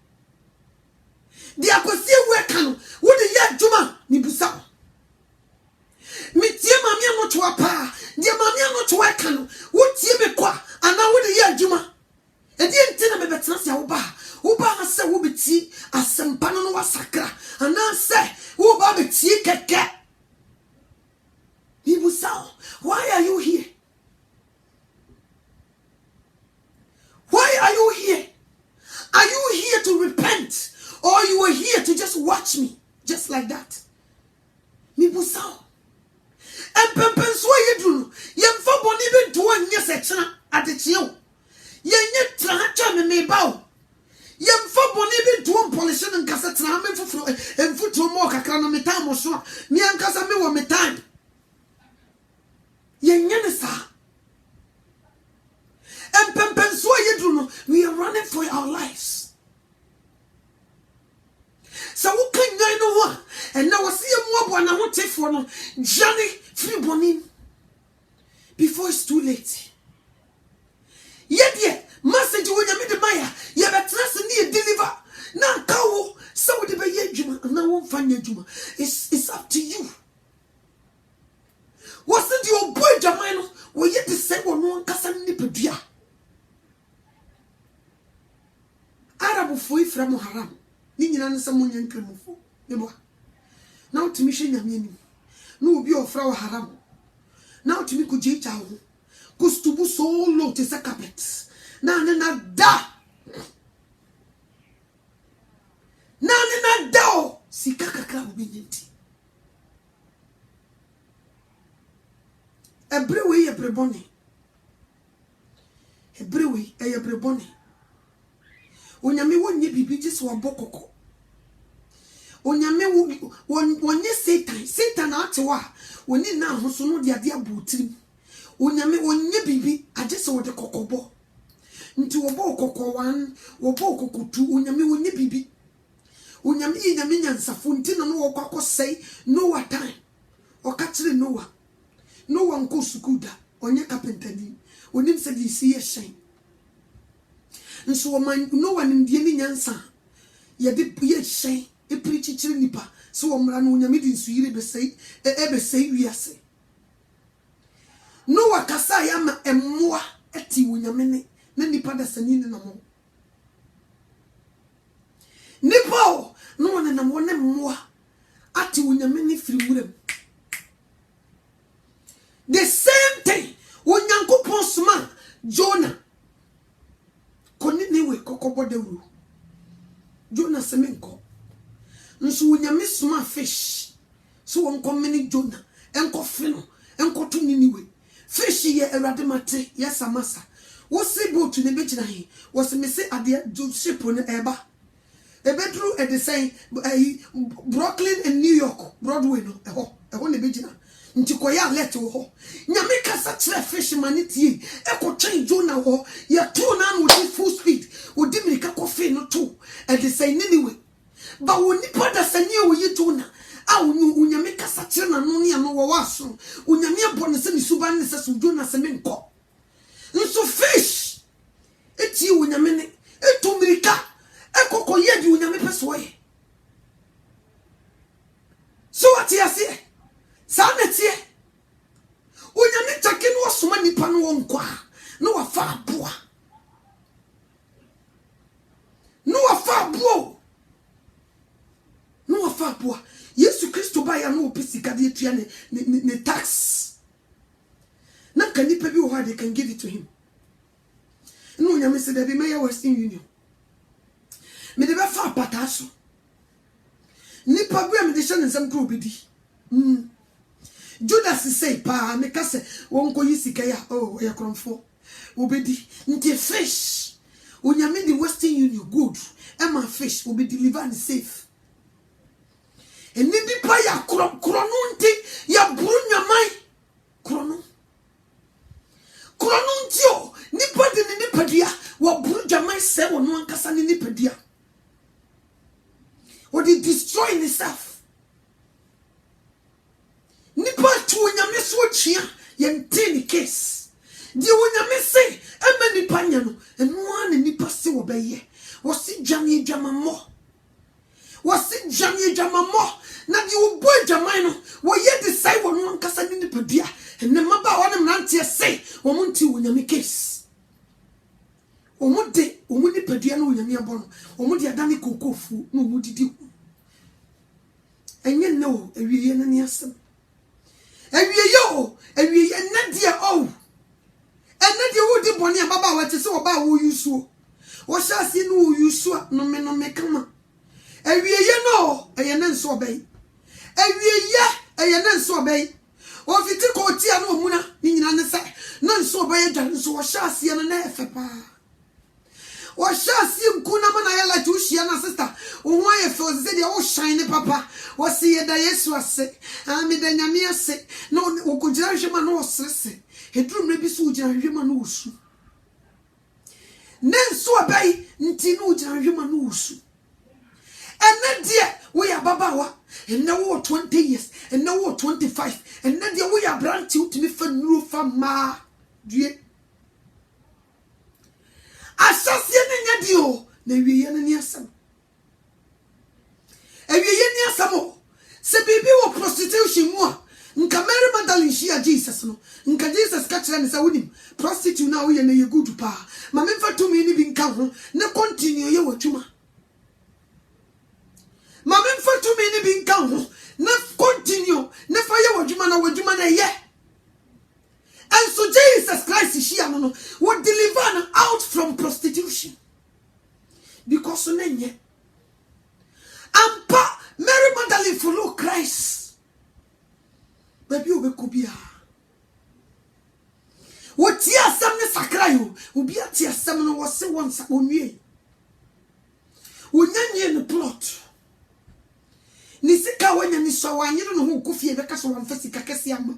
di akwasi weka no wo de ye adwuma ni busa mi tie mami ano to apa di mami ano to weka no wo tie me kwa ana wo de ye adwuma e di ntina me betena se wo ba se wo beti asempa no wasakra ana se wo ba beti keke Ibusao, why are you here? Why are you here? Are you here to repent? Or you are here to just watch me? Just like that. Ibusao. And pempenswa yedru. Yemfa boni be duwa nye sechana atechiyo. Yenye trahacha me bao. Yemfa boni be duwa polisyon and kasa trahame mfutro mo kakra no metan mo so. Mi ankasa me wo metan. We are running for our lives. So who can I know what? And now I see a mob and I won't take for no Johnny free bonin before it's too late. Yet, message when you meet the Maya, you have a trust in you deliver. Now, cow, so would be a Juma, and I won't find your Juma. It's up to you. Wasn't your boy Jamino? Were yet the same one Cassan Nipedia? Arabu foi from Haram. Ninian someone young Cremufu. Now to mission Yamini. No be of Frau Haram. Now to me could jay Kustubu so low to the carpet. Nana da. Nana da. Sikaka binti. Every way, every bonny. Every way, every bonny. Onyame wonye bibi je so abokoko. Onyame wonye Satan atewa. Woni na ahoso no de ade abotrim. Onyame wonye bibi aje se wode kokobo. Nti wo bo kokko 1, wo bo kokko 2, onyame wonye bibi. Onyame nyame nyansafo nti na no wo kwakosei Noah time. O ka kire Noah. No one goes to good, onye carpenter ni. Onim said you see a shame. And so no one in the nyansa. Ye did be a shame, a preachy chilipa. So ran when you meet in Sweden, ebe say we are say. No one casayama and more at tea when you many, many padas and in the mo. Nipo, no one and a one more at tea when you many free women. The same thing when Yanko Ponsma Jonah Koniniwe Kokobo de Ru Jonah Semenko. Nso when you miss my fish, so on coming Jonah, Enko Fino, Enko Tuniniwe. Fish ye erademate, yes, Amasa. What's the boat to the beach? Was a missing at the ship on the Eba. A bedroom at the same Brooklyn and New York, Broadway, a whole beach. Ntikoya let ho nyame kasa kire fisherman tie eko train Jonah ho ya to na with full speed odi mirika kofe no to and the say anyway but when nipa da sanye wo yi Jonah a unyame kasa kire na no ne no wo waso unyame abone se ni suban ne se so Jonah se menko nso fish eti unyame ne eto mirika ekoko ye di unyame peso ye so what you say Sanetie Onyame take no soma nipa no wonkwa no wafa aboa no wafa aboa Yesu Kristo ba ya no opesika de tua ne tax na kan nipa bi wo ha they can give it to him no Onyame se da bi meya Western Union me de ba fa pataso nipa bi am de hye ne nsam kro obedi Judas say pa me kase wonko yisika ya oh ya kromfo obedi nti fish onyame the Western Union good ema fish will be delivered and safe and ni pa ya krono nti ya burunya mai krono nti o nipa de ni nipa dia wa burunya mai se wono ankasa ni nipa dia or they destroy itself. di wonyame se ema nipa nya no eno an nipa se wo beye wo si dwane dwamammo na di wo boy dwaman no wo ye de sai wo no nkasa ni nipa dua enne maba wo ne mrante se wo munti wonyame case wo mude wo mu nipa dua no wonyame abo no wo mu de adane kokofu no mu didi enye no awiye na ne asem awiye na dia ene dia wo di boni ababa wa te se wo ba wo yusuo wo shasi no wo yusuo no me kama awiye no eye na nso obey awiye eye na nso obey wo fiti ko tia no mu na ni nyina ne se na nso obey dwa nso wo shasi no na efe pa wo shasi nkuna mana ya la tushia na sister wo ho aye fe o ze dia wo shine papa wo se ye da Yesu ase ami da nyame ase no wo kujira hwema no wo sese hedrum na bi so ujira hwema no usu nenso obey nti no ujira hwema no usu ene die we ya babawa ene wo 20 years ene wo 25 ene die we ya branti utimi fa nuru fa ma due asasie ne nya dio na wiye ne niasam ewiye ni asam se bibi wo prostitution mu a nka Mary Magdalene shia Jesus no nka Jesus ka kire ne sa wonim prostitute na wo ye na ye good pa ma me fa to me ni bi nka ho ne continue ye watuma ma me fa to me ni bi nka ho ne continue ne fa ye wadwuma na ye. And so Jesus Christ shia no would deliver her out from prostitution because nenye ampa Mary Magdalene follow Christ baby obekubia woti asam ne sakra yo obi ati asam no wo se won sa onwie wonyanye ne plot ni sika wanya ni so wanyere no ho kofie beka so won fasika kese ama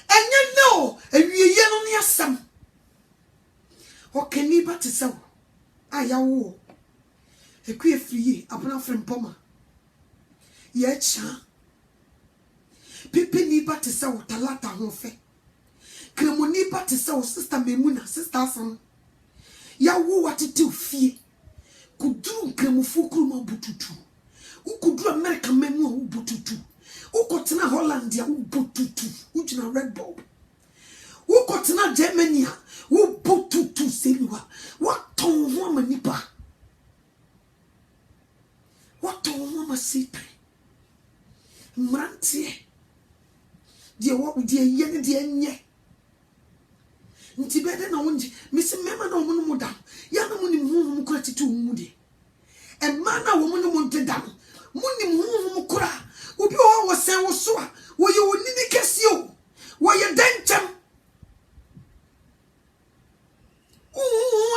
enye no ewiye no ne asam okeni batisaw ayawo ekue friye apona frempoma ye cha pipi ni batisaw talata ho fe kremoni batisaw sister memuna sister asam yawo watete ofie kuduru kremufu kuruma bututu ukuduru America memu bututu ukotena Holland ya ubututu ujina Red Bull ukotena Germany ya ubututu seliwa waton ho manipa waton ho masipe mrantie die wo die yene die nye nti bede na wonje misi mema na wo no muda ya na muni mu kura titu mu de e ma na wo no mu nteda muni mu kura obi wo sen wo so a wo ye onini kesio wo ye denchem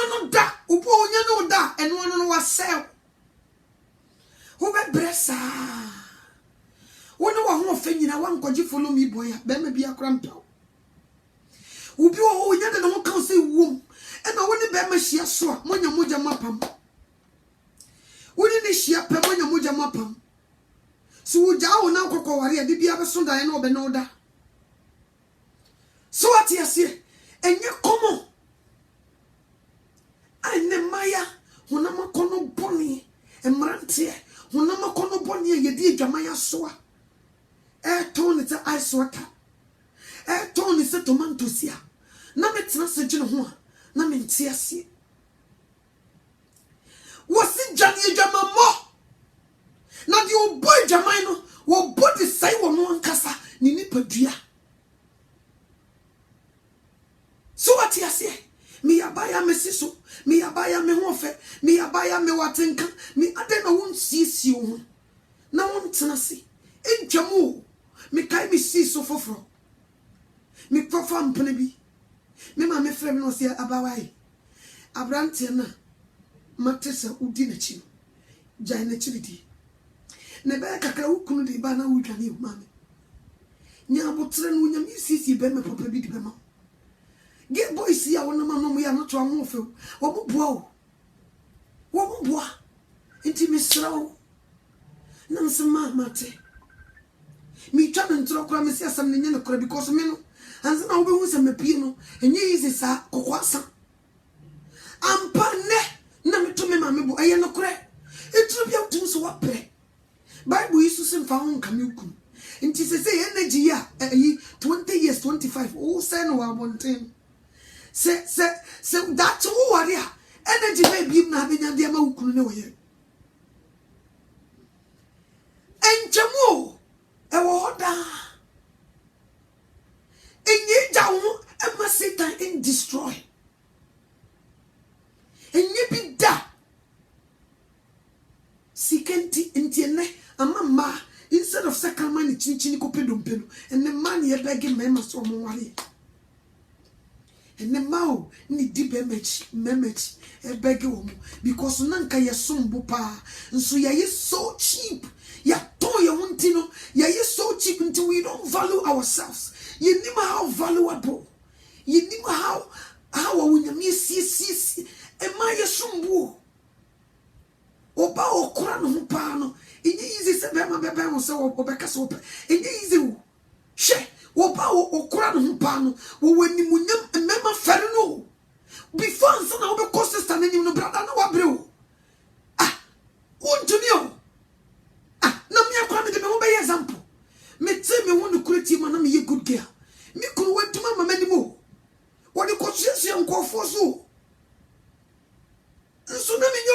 no da obi onya no da eno no wasel wo be bresa wo no wo ho fe nyina wankoji follow me boy be ma bia kra mpaw obi wo onya de no kan se wom e na wo ne be ma hia so a monya moja mapam wo ni hia pe monya moja mapam so uja wo na kokko ware ade bia be so dan na obe no da so ati ase enye komo ane maya honama kono boni emrante honama kono boni ye di adwamaya so a ton te ice water ton se tomato sia na metena se gine ho a na mente ase wasi jani adwamammo na di o boy jamai no wo body sai wo no ankasa ni nipadua so ati ase mi abaya mesiso mi abaya me hofe mi abaya me watenka mi ade na won siesie ho na won tenase entwamu mi kai mi siso foforo mi profa mpene bi me ma me frem no se abawai abrante na matesa udi na chi jai na chibidi ne ba kakra ukunu de ba na wudwane o mame nya botre no nya mi sisi be me papa bi di be ma ge boys ya wona ma no ya no to amofe wo boboa enti misrawo na nsema mate mi twa me ntro kra me si asam ne nya no kra because me no ansa na wo be hu se mepie no enye easy sa kokwasa ampa ne na meto me ma me bo eye no kore etru bia utum so wa pre Bible isu se mfa ho nka me ukun nti se energy ya 20 years 25 o say no wa bonten se that who are there energy be bi na benya de ma ukun ne wo ye enchemo e wo da enye jawo e ma Satan in destroy enye bi da sikenti entiene amama instead of second man chinchini ko pedompelo and the man ye beg mema so mo ware and the mao ni di memech e beg wo because nanka ye sombo pa nso ye so cheap ya ton ye wontino ye so cheap until we don't value ourselves ye nima how valuable ye nima how wunyame si e ma ye sombo oba okura no pa no inye easy se be ma bebe wo se obeka se ope inye easy wo she oba okura no pa no wo wani munyam mema fere no before nsa na obe ko sister na nim no brother na wabre wo wontumi o na me akwa me de me wo be example me tell me won kurati ma na me ye good girl me kunu wantuma mama ni mo wo de ko hyehyɛ nkofo so nso na me nya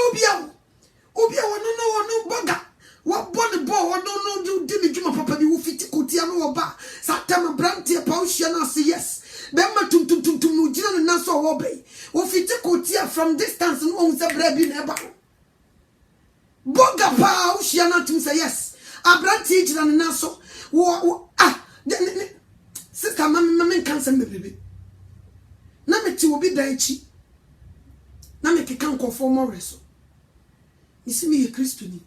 obia wono boga wa body ball wono do di me djuma papa bi wo fiti kotia no wo ba satam brantie pa wo hia na say yes be ma tum no gina na so wo be wo fiti kotia from distance no wo se bra bi na ba boga pa wo hia na tum say yes abrantie gina na so wo sister mama kan se me bebe na me ti wo bi da echi na me kekan kofo mo reso isi me ye Kristo ni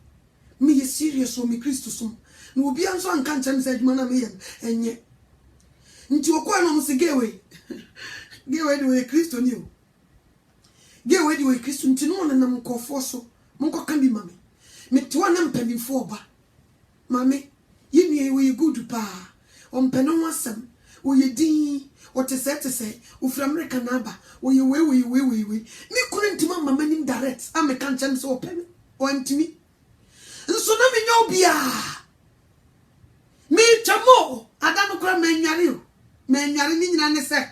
me ye serious o me Kristo som na obi anso anka nchem se adwuma na me ye enye nti okwa no se gewe di we Kristo ni o gewe di we Kristo nti no na mkofo so mko kan bi mame me to na mpanimfo oba mame ye ni we good pa o mpano wasam o ye din o te se o fra America na ba o ye we me couldn't mama nim direct am kan nchem se open wantimi nso na me nya obia me chamo ada no kra menware ni nyina ne se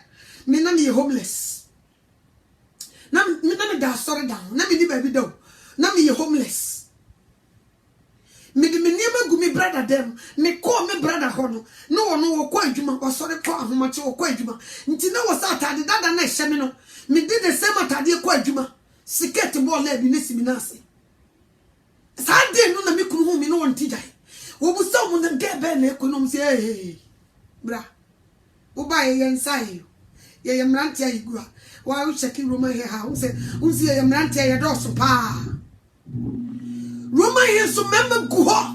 me na me homeless na me da sorry down na me di baby do na me homeless me di me niema gu me brother dem me call me brother hono no wo kwa adwuma o sorry kwa ahomache wo kwa adwuma nti na wo sa atade dada na hye me no me di the same atade kwa adwuma siket ball la bi ne siminase Sade no na me kunu hu me no wonti jai. Wo bu so mu na gebe na ekonom se bra. Wo ba ye nsai. Ye mranti ayi gua. Wa wo check Roman here ha. Wo se ye mranti ayi do so pa. Roman here so member gu ho.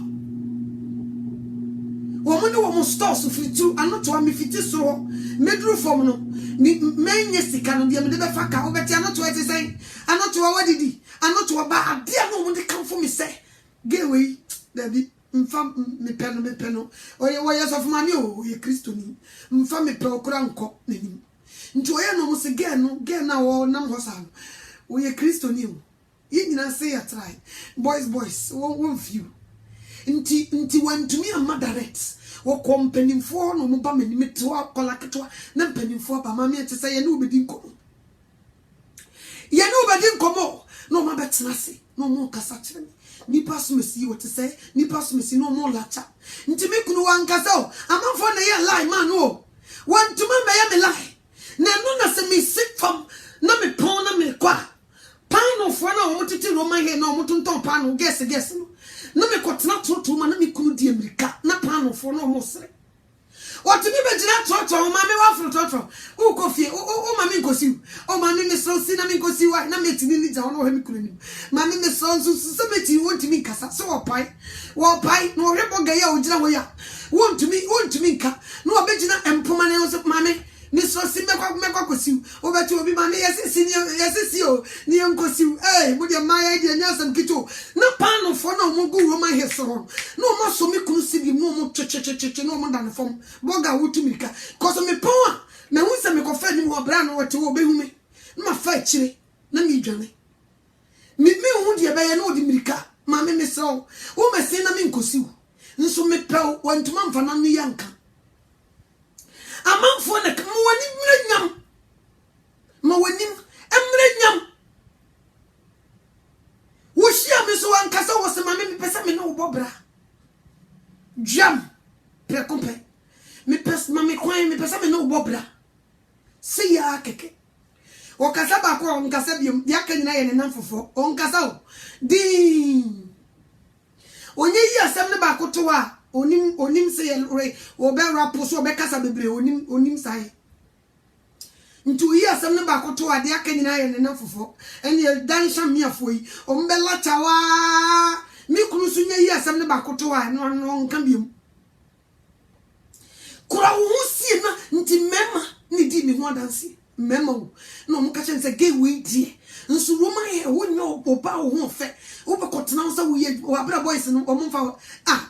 Wo mo ne wo mo store so fitu anoto am fiti so medru form no. Menye sika no dia me de be fa ka. Wo beti anoto eti sen. Anoto wa wadidi. Anoto wa ba ade no mo de kan for me say. Gewe David mfa me peno oye so fuma mi o ye Kristo ni mfa me pe okura nko nanim nti oye no mo se ge na wo nam hosa o ye Kristo ni o ye nyina say ya try boys one few nti wantumi am direct wo company fo no mo ba me ni to akola ketwa na mpanimfo ba ma me te say ye no obedi nkomo no ma betena se no mo kasa kire ni pass me see what to say ni pass me see no more lacha nti me kunu wankasa o amanfo na ye lie man o want to me ya me lie na no na se me sick from na me pon na me kwa pan no fo na o titi Roman here na o tonton pan no guess no na me kotena toto ma na me kunu di America na pan no fo na o mo sere what me be jina toto o ma me wa fro toto o kofie o ma me nkosi o ma me so si na me nkosi wa na me tini ni ja ono ha me kunu ni ma me so so me ti won't me kasa so wo pai no rebo ga ya o jina wo ya won't me nka no obejina empoma ne so ma me so si me kwa kosi o beti obi ma me yesi o ni nkosi mo de ma ya de nya sam kito na pan no for na omo go Roman hesron no ma so me kunu sibi mu omo chechecheche no omo dan fom boga wutu mirika cause me pon na hu se me ko fa ni wo bra no wote wo behu me na fa chire na mi dwane me hu de be ye no di mirika ma me so wo me se na me nkosiu nso me pew wantuma mfa na no yanka amanfo na mo wani mrenyam ma wani emrenyam wo shia me so ankasa wo se ma me pesa me no bobra jam prekompe me pesa ma me kwan me pesa me no bobra se ya keke o kasa ba ko on kasa biom ya kanyina ye ne namfofo on kasa o din onye yi asem ne ba ko to a onim se ye re o be rapo so be kasa bebre onim sai ntu yi asem ne ba ko to a de akanyina ye ne namfofo ene dan sham miafo yi o mbe latawa mi kunu so nye yi asem ne ba ko to a no nka biom kura wo sie na nti mema ni di mi ho adanse memo no mo ka chen se ge we die nso Roman ye wo nyo oba wo ho fe wo be kotena so wo ye abra boys no o mo fa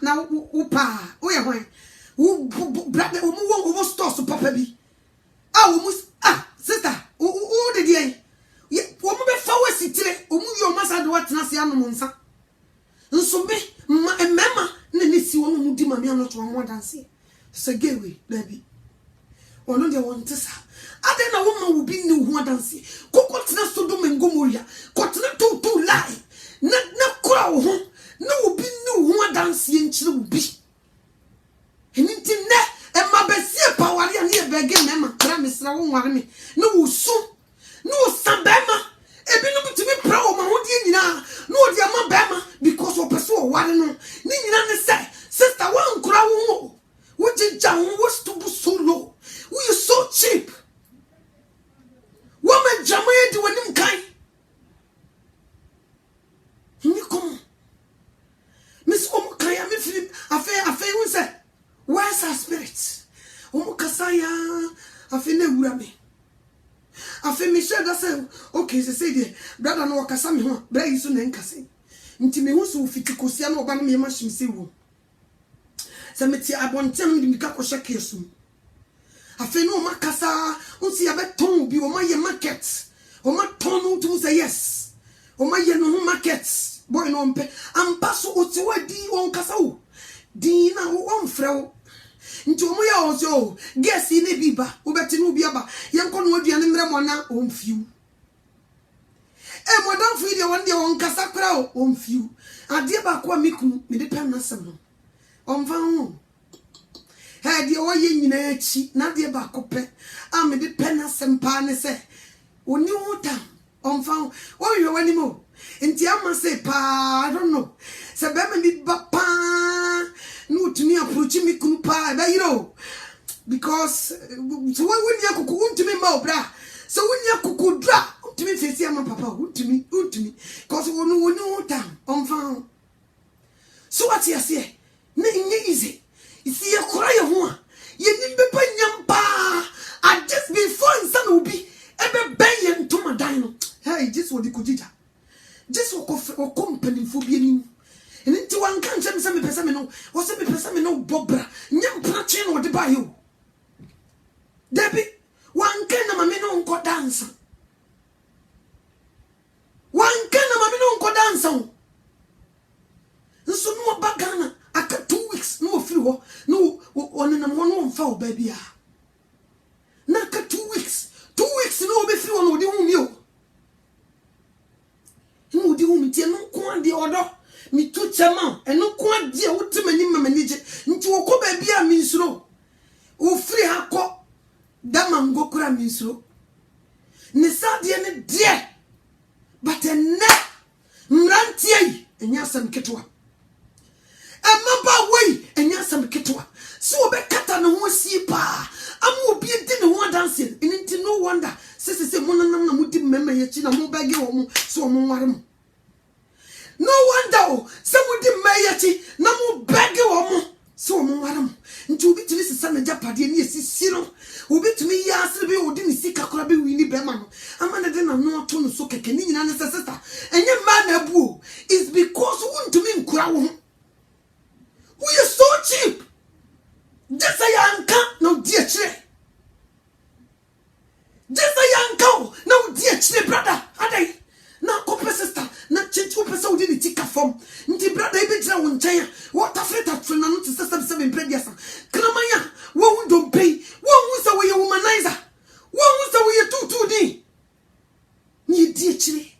na wo pa wo ye hwan wo brother wo mo wo store so papa bi wo mo sister wo de die ye wo mo be fa wo sitire wo mo yo masa de watena se anom nsa nso be mema na ne si wo mo di mami anoto wo adanse se ge we baby ono de won tesa ade na wo ma wo bi ni ho adanse kokko tena Sodom and Gomorrah kotena to lie na kura wo ho na wo bi ni ho adanse enchire wo bi eninti ne e ma besie pawari ani e bege mema kra mesra wo nware me na wo su na wo sabema e bi no bitimi pra wo ma ho die nyina na wo dia ma bema because wo pese wo ware no ni nyina ne say sister wo nkura wo ho wo jija wo to be so low we are so cheap woman jamaya di wanim kai ni kom miss kai am feel afa won say where's our spirit kasaya afa na wura me afa me share that say okay say there brother no wakasa me ho bra yi so na nkase nti me hu so fiti kosia na oba no me ma shimse wo se meti abontem di mika ko shake yesu afa no makasa unsi ya beton bi o ma ye market o ma ton to say yes o ma ye no market boy no mpe ambaso o ti wadi on kasa o din na o mfrew nti o mo ya o so guess ni biba o beti no bi aba ye nko no aduane mre mo na o mfiu e mo dan fu ide won de on kasa kra o mfiu ade ba ko amiku me de pen na sem no on fa ho he de o ye nyina achi na de ba ko pe me de pen na sem pa ne se oni wuta on fa o hwe wani mo nti ama se pa I don't know se be me bi ba pa no tumi approach me kunu pa ba yiro because so when you kuku untumi ma obra so when you kuku dra untumi fesi ama papa untumi cause wonu wuta on fa so what you say na nye easy isi ye kura ye ho a ye nimbe pa nyampa I just before insan obi ebe ben ye ntoma dan no hey just what the kujija just o company fo bi anim enti wan kan jem se me pesa me no o se me pesa me no bobra nyampa che no de ba yo debi wan kan na mame no nko dansa wan kan na mame no nko dansa nso no bagana aka 2 weeks no ofiri ho no onena mo no mfa o ba bia na ka 2 weeks no obefiri ho no de hu mi o no de hu mi tie no ko ade odo mi tu chama eno ko ade wotemani mamanije nti wo ko ba bia mi nsuro ofiri ha ko dama ngokura mi nsuro ne sadie ne de but enne mrantie enya sam ketwa amaba wei enya sam ketwa so obe kata no ho si pa amu obi di ne ho dancing enti no wonder sese mo nanam na mudi mema ye chi na mo bagi wo mo so mo nware mo no wonder se mudi mema chi na mo bagi wo mo so mo nware mo nti obi tiri sesa na japade ni esisi no obi tumi ya asire be odi ni sika kora be wini be ma no amana de na no to no so keke ni nyina ne sister enye ma na buo is because won tumi form. Nti brother ibijira wonchaya. What afraid that friend not to 7 prediasa. Kramaya, wo don't pay. Wo say we womanizer. Wo say we 2 Ni die chire.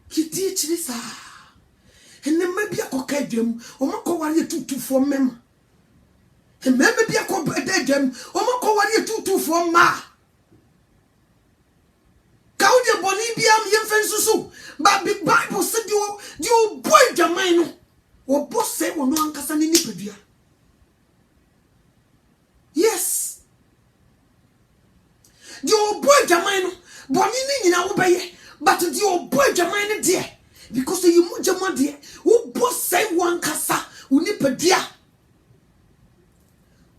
Ki die chire sa. Enne mabia koka dwam. O makọ ware 2 for mem. Enne mabia ko dwam. O makọ ware 2 for ma. Kaudia Bonibiam Yemfensusu, but the Bible said you boy Jamino, or boss say, or no Ancasani Nipedia. Yes, your boy Jamino, Bonini in our bay, but your boy Jamino dear, because you Mujama dear, who boss say one casa, Unipedia.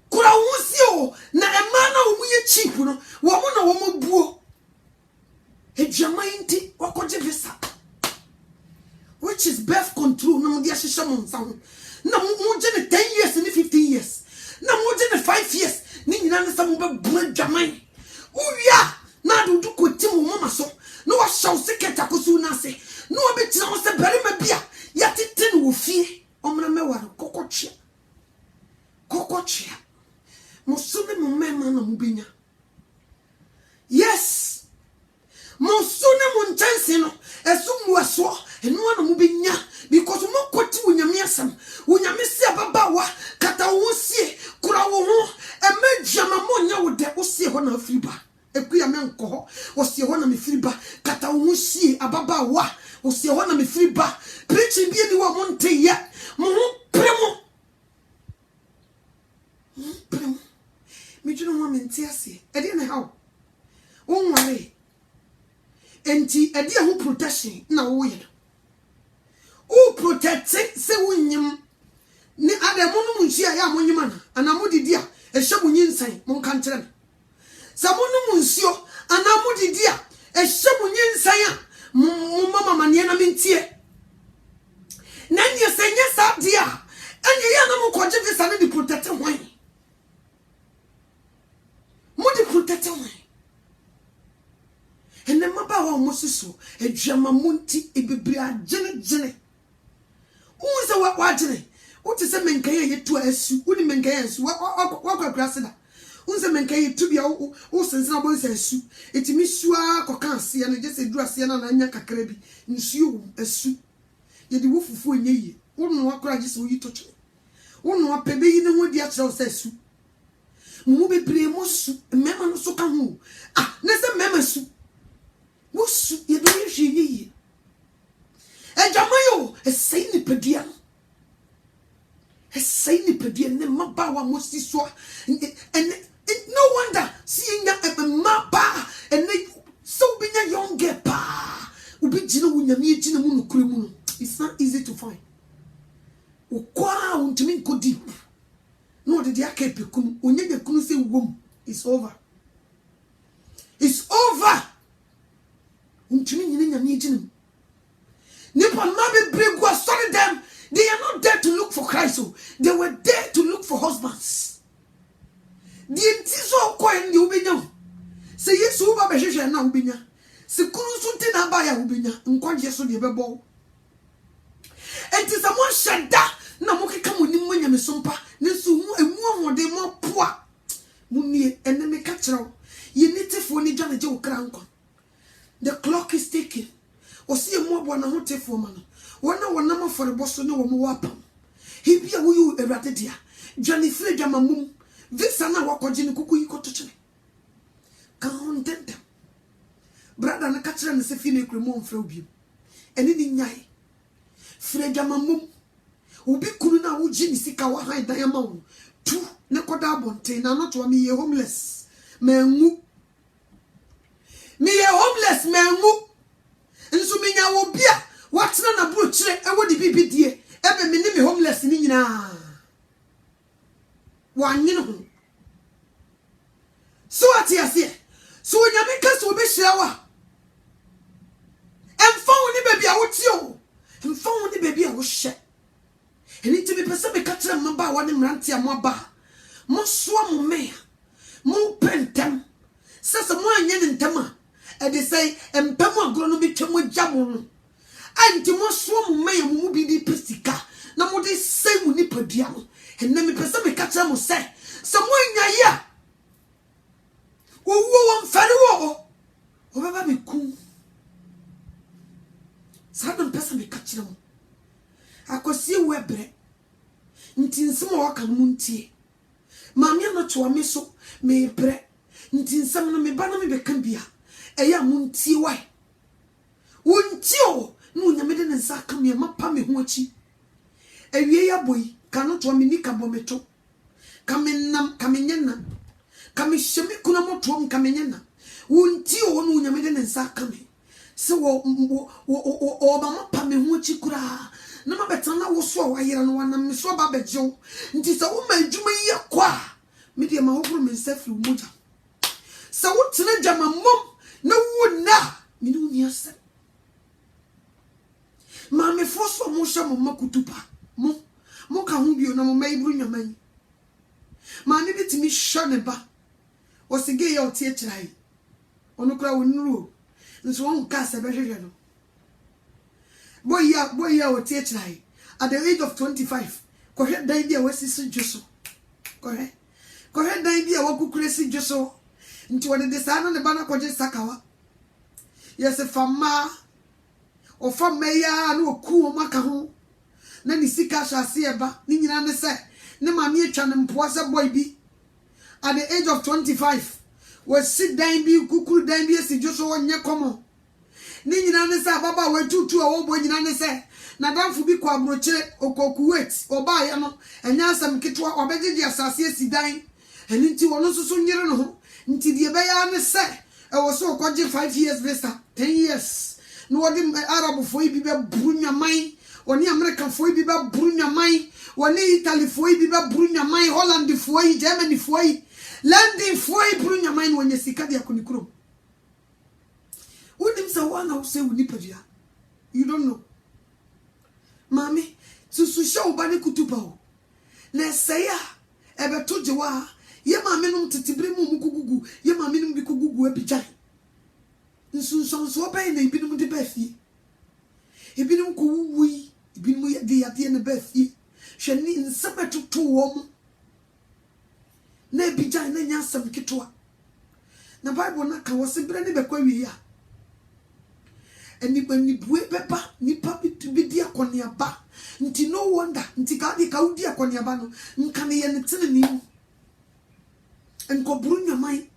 Kura wusio, na emana umuye cheap, wamuna wamubuo. Ejamainti wakoje visa, which is birth control. Na mudia shisha monsango. Na mujene 10 years ni 15 years. Na mujene 5 years. Ni nyina sa mube buma jamai. Uya na dudu kweti mu mama so. No wa shaw seketa kosu na se. No wa betina wo se bere mabia. Ya tete no fie. Omra mewaro kokochia. Kokochia. Musune mu mema na mubenya. Yes. Monsune munchansi no esumu aso enu anu mubenya because mo kwoti wunyame asam wunyame se ababawa kata wo sie kura wo ho emejama monya wo de wo sie ho na afiriba ekuya me nko ho wo sie ho na me firiba kata wo sie ababawa wo sie ho na me firiba preaching bi ni wo mo nteye mo ho premo mi juno mo menti ase e dey na how wo nware enti edi a hu protection na wo ye o protect se wunyim ni ademu no munhia ya monyima na anamodidi a ehye munyinsan mon kan kire sa monu munsio anamodidi a ehye munyinsan a mama mane na mentie na nye senye sa dia enye ya na mo koje visa na di protect hwan mo di protect hwan. Ene maba wa mosiso edwama munti ebebria jene unse wa jene uti se menkaye yetu asu uni menkaye asu wa krasida unse menkaye tu bia wo sensena bo nse asu etimi sua koka ase na je se duru ase na anya kakra bi nsuo asu yedi wo fufu enye wonu akora je se oyi tocho wonu apebe yi ne ho di akira o se asu mu bebre mo su mema no so ka ho na se mema su wosu ye do hwiye ejamayo esei ni pedia ne maba wa mosiso and no wonder seeing a maba and so binya young pa ubi jina wunyame jina mu nokure mu no it's not easy to find ukwa untimi go deep no de dia kepekunu onye de kunu se wom it's over untimi nyine nyame jina nipa ma be bregu sorry them they are not there to look for Christ they were there to look for husbands the entiso ko en de ubenya se yesu ba be hwehwe na ubenya se kunu sunti na ba ya ubenya nkwaje so de bebo enti se mo sheda na mo keka mo nim nyame sompa ne so mu emu ahode mo poa munnie eneme ka kirawo ye nitifo ni dwane je okra nkon. The clock is ticking. Osi emu abo na hotefo ma no wona ma foreboso ne wo mo wapam he bia wo yu erade dia dwane fire dwama mum visa na wakoje ne kuku yikoto chene kan tenta brada na ka kira ne se fi ne kremo mfra obi eni ni nyai fire dwama mum obi kunu na wo ji ni sika wa han dan ma wo tu ne koda abonte na not wa me ye homeless mengu nso menya wo bia watena na bro kire ewo di bibidie ebe me ni me homeless ni nyina wanyene ho so atiase so nyame ka so be hira wa emfa wo ni baby a wo tio emfa wo ni baby a wo hye eni ti be pese be ka kire mba wa ni mrantia mo ba mo so mo me mo pentem sese mo anye ni ntama e de say empam agro no betwa mo jamo no anti mo so mo me mo bi di pesika na mo de sei mu ni padua no enne me pese me ka kira mo sei se mo nyaye a wo wo mfare wo baba me ku sa na pese me ka kira mo akosi wo ebre nti nsem wo ka mo ntie maami na to me so me ebre nti nsem no me ba na me be kan bia eya mo ntie wai wontie o no nyame de nsa ka me mapa me ho achi ewie ya boy ka no to me ni ka bo me to ka me nam ka me nyana ka me hyeme kuna mo to ka me nyana wontie o no nyame de nsa ka me se wo ba mapa me ho achi kura na ma betana wo so wa yira no wana me so ba bejew nti se wo ma adwuma yi kwa me de ma hokro me nsa firi moja se wo tena jama mom na wo na me no ni asa ma me foso mo hye mo makutupa mo ka ho bio na mo mai buru nyaman ma ne bitimi hye ne ba wo se ge ya otie kirai onu kra wo nuru nso won ka se behwehwe no boy ya otie kirai at the age of 25 ko hwe dan bia wasisi dwoso ko hwe dan bia wakukuresi dwoso nti wode de sa na ne ba na koje sakawa yes fama o fama ya na oku o maka ho na ni sika hyase eba ni nyina ne se ne ma me atwa ne mpoa se boy bi at the age of 25 was sit dan bi kukuru dan bi esi dwoso wonye komo ni nyina ne se baba wa tutu o bo nyina ne se na danfo bi kwa broche okokuwet oba ya no enya asam kitwa obegege asase esi dan eni nti wono susu nyire no ho nti die be ya ne se e wo so okoje 5 years visa 10 years no wodi arab foi bi be brunya mai oni american foi bi be brunya mai oni italy foi bi be brunya mai holland foi germany foi london foi brunya mai wonye sika dia kunikuro unim sa wana use unipadua you don't know mami susu show ba ne kutupa o na seya ebe toje wa ye mami num titibre mu mukugugu ye mami num bi kugugu abijai nsunso obai na ibinum de ba fie ibinum ko wuwi ibinum de yade na ba fie hwani nsabatoto wo mu na abijai na nya asam kitwa na bible na ka wose bre ne bekwa wi ya anybody bue beba nipa bidi akoni aba nti no wonder nti ka di ka udi akoni aba no nka ne ye ne tene ni enko buru nyaman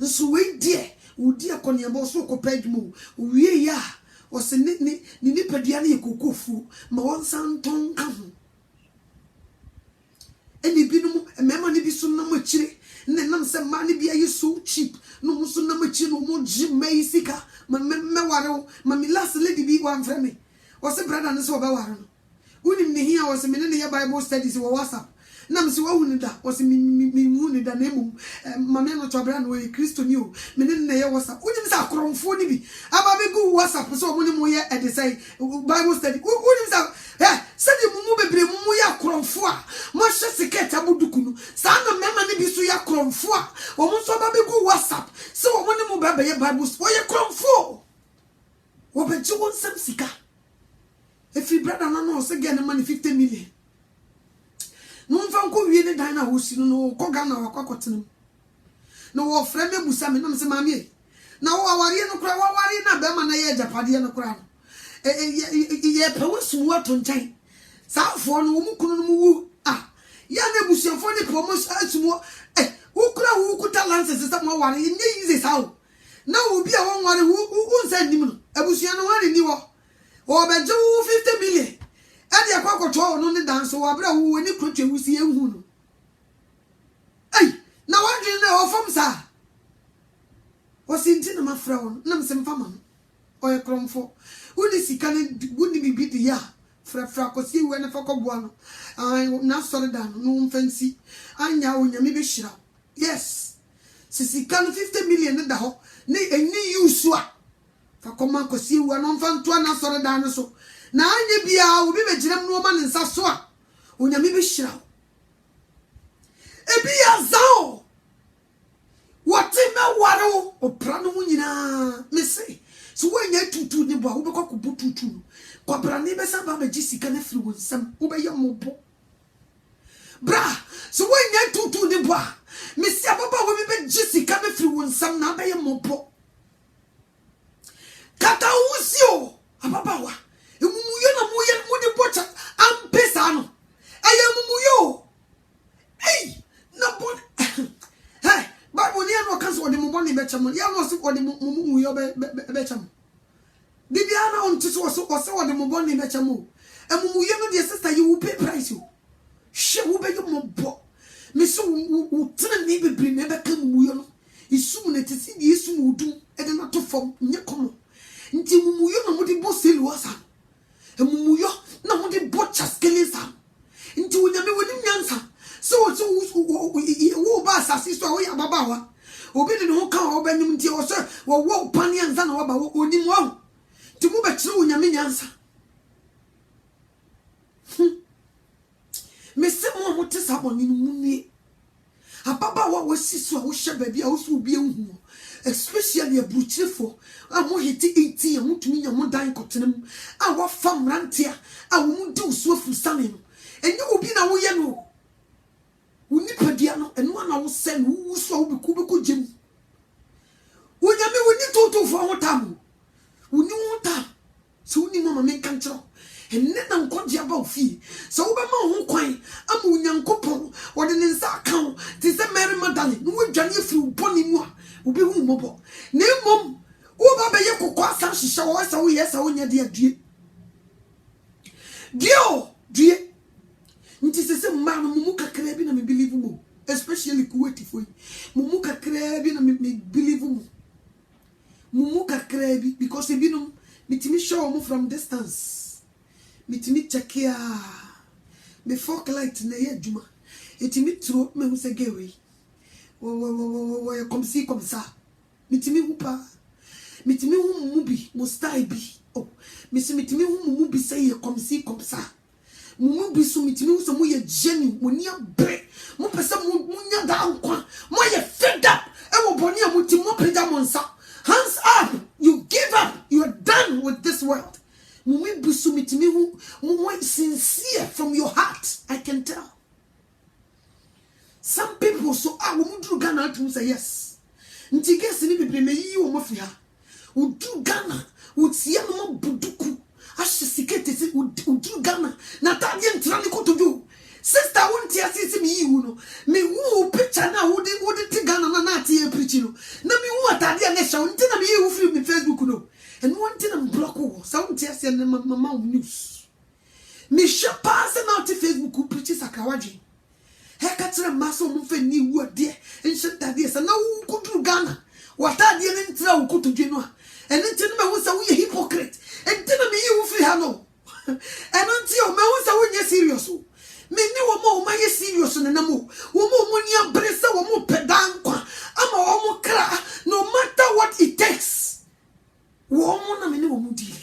nso we die udi akoni aba so ko pedmu wie ya o se ni nipa dia na yekokofu ma won santon ka ho eni binum mema ni bi so na mo chire ne nam se ma ne bia yi so cheap no mo so na mo chire no mo jimai sika me waro ma mi last lady bi wan frame me o se brother ne so ba waro no unim ne hia o se me ne ye bible studies wo WhatsApp nam se wa hunu da o se mi hunu da na emu ma me no to brother no e Kristo ni o me ne ye WhatsApp unim sa kromfo ni bi aba be go WhatsApp so mo ni mo ye e de say bible study unim sa se di mu bebre mu ya kromfo a mo hye seketa buduku no sa na mema ne bi so ya kromfo a o mo so ba be go WhatsApp se o mo ni mo ba be ye bible o ye kromfo wo be ji won sam sika if your brother no se get the money 50 million no mfa nko wie ne dan na wo si no ko ga na wakwakotenam no wo frame busa me na se mami na wo aware no kura wo aware na be ma na ye japade no kura no ye pe wo sumu ato ntan saafo no wo mu kunu no mu wu ya na busuafo ne promotion asumu wo kura wo kuta lances se mo aware ye yize sawo na wo bi a wo aware wo nsa nim no abusua no ware ni wo o be je 50 million ade akwakoto no ne dan so wa bra wo ni krotwe wusi ehu no na wadwe na o fom sa o sinti na mafra won na msem fama o ye kromfo uni sika ne uni bibidi ya fra kosi we na fakobua no na sore dan no mfansi anya onyame be hira yes sisika no 50 million ne da ho ne eni yusu a fakoma kosi we no mfanto na sore dan so na anya bia obi begiram no ma ne nsa so a onyame be hira ebi ya zao wati me waro opra no nyina me se So when you tutu ni boa, ube kwa kubututu. Kwa brani besa ba meji sika na firi wonsam, ube ya mobo. Bra, so when you tutu ni boa, mesi ababa we be jisika na firi wonsam na ube ya mobo. Kata usio, ababa wa. Mumuyo na muye mudi bocha ampesa no. Aya mumuyo. Hey, na bon. Hey, Bible ni ano kanso ode muboni becham. Ya no se ode mumuyo becham. Bibiana on tiso so ode muboni becham. Mumuyo no de sister you will pay price you. She will be you mobo. Me so wo tena ni bebre na be ka mumuyo no. Isum na tisi di isum udum e de na to fom nye kono. Nti mumuyo na mudi bo selu asa. Mumuyo na mudi bo chaskele sa. Nti wonyame woni nyansa. So wo ba asase so wo ya baba wa. Obi de ho kan wo banyum nti wo so wo pani anza na wo ba wo onim wo. Nti mu be kire wonyame nyansa. Me se mo tesa boni mu nie. Ababa wa wo siso a wo hye ba bia wo so obi ehu. Especially a bruchefo amo hiti 18 amutumi nyamo dan kotenam a wa fam rantia a wo mu di uso afusane no enye obi na wo ye no woni padia no eno na wo se no wo so wo beku gem wonyame woni toto fo ho tam woni ho tam so woni mama men kan kiro enne na nkoje aba ofi so wo be ma ho kwan ama onyankopon wo de nsa kan ti se Mary Magdalene no wo dwane afiri boni mu a ubi hu mobo ne mom wo ba be ye kokwa asam hihye wo sa wo yesa wo nya de adue die nti sese mma no mumu kakra bi na me believe mu especially kuweti foi mumu kakra bi na me believe mu mumu kakra bi because e bi no mitimi show mu from distance mitimi check ya me folk light na ye adwuma etimi tro me hu se gewe comme si comme ça mitimi hupa mitimi hu mubi mustai bi oh mitimi hu mubi say comme si comme ça mubi so mitimi hu so mo ye geni mo ni abre mo pesa mo nya da nkwa mo ye fed up e wo boni amutimi mo peda mo nsa hands up you give up you are done with this world mubi so mitimi hu mo sincere from your heart I can tell. Some people so we do Ghana to say yes. Nti guess ni bebre me yi wo mafia. We do Ghana, we see no buduku. Ashe sikete se we do Ghana. Na ta die ntra ni ko to do. Sister won't ya see me yi wo no. Me wo picture na wo de Ghana na tie preach no. Na me wo atade na sha nti na me yi wo free me Facebook no. And one thing I'm block wo. So won't ya see na mama news. Me sha pass na to Facebook preach sakawaji. Hekatra maso mfe ni wu de enhyeta de se na wu kudru Ghana wata de ne ntra wu kotodwe no ene nti no me wo sa wo ye hypocrite enti na me yi wu free ha no ene nti o me wo sa wo nye serious o me ni wo ma ye serious ne na mo wo ni abre se wo mo pedan kwa ama wo mo kra no matter what it takes wo mo na me ni wo mo di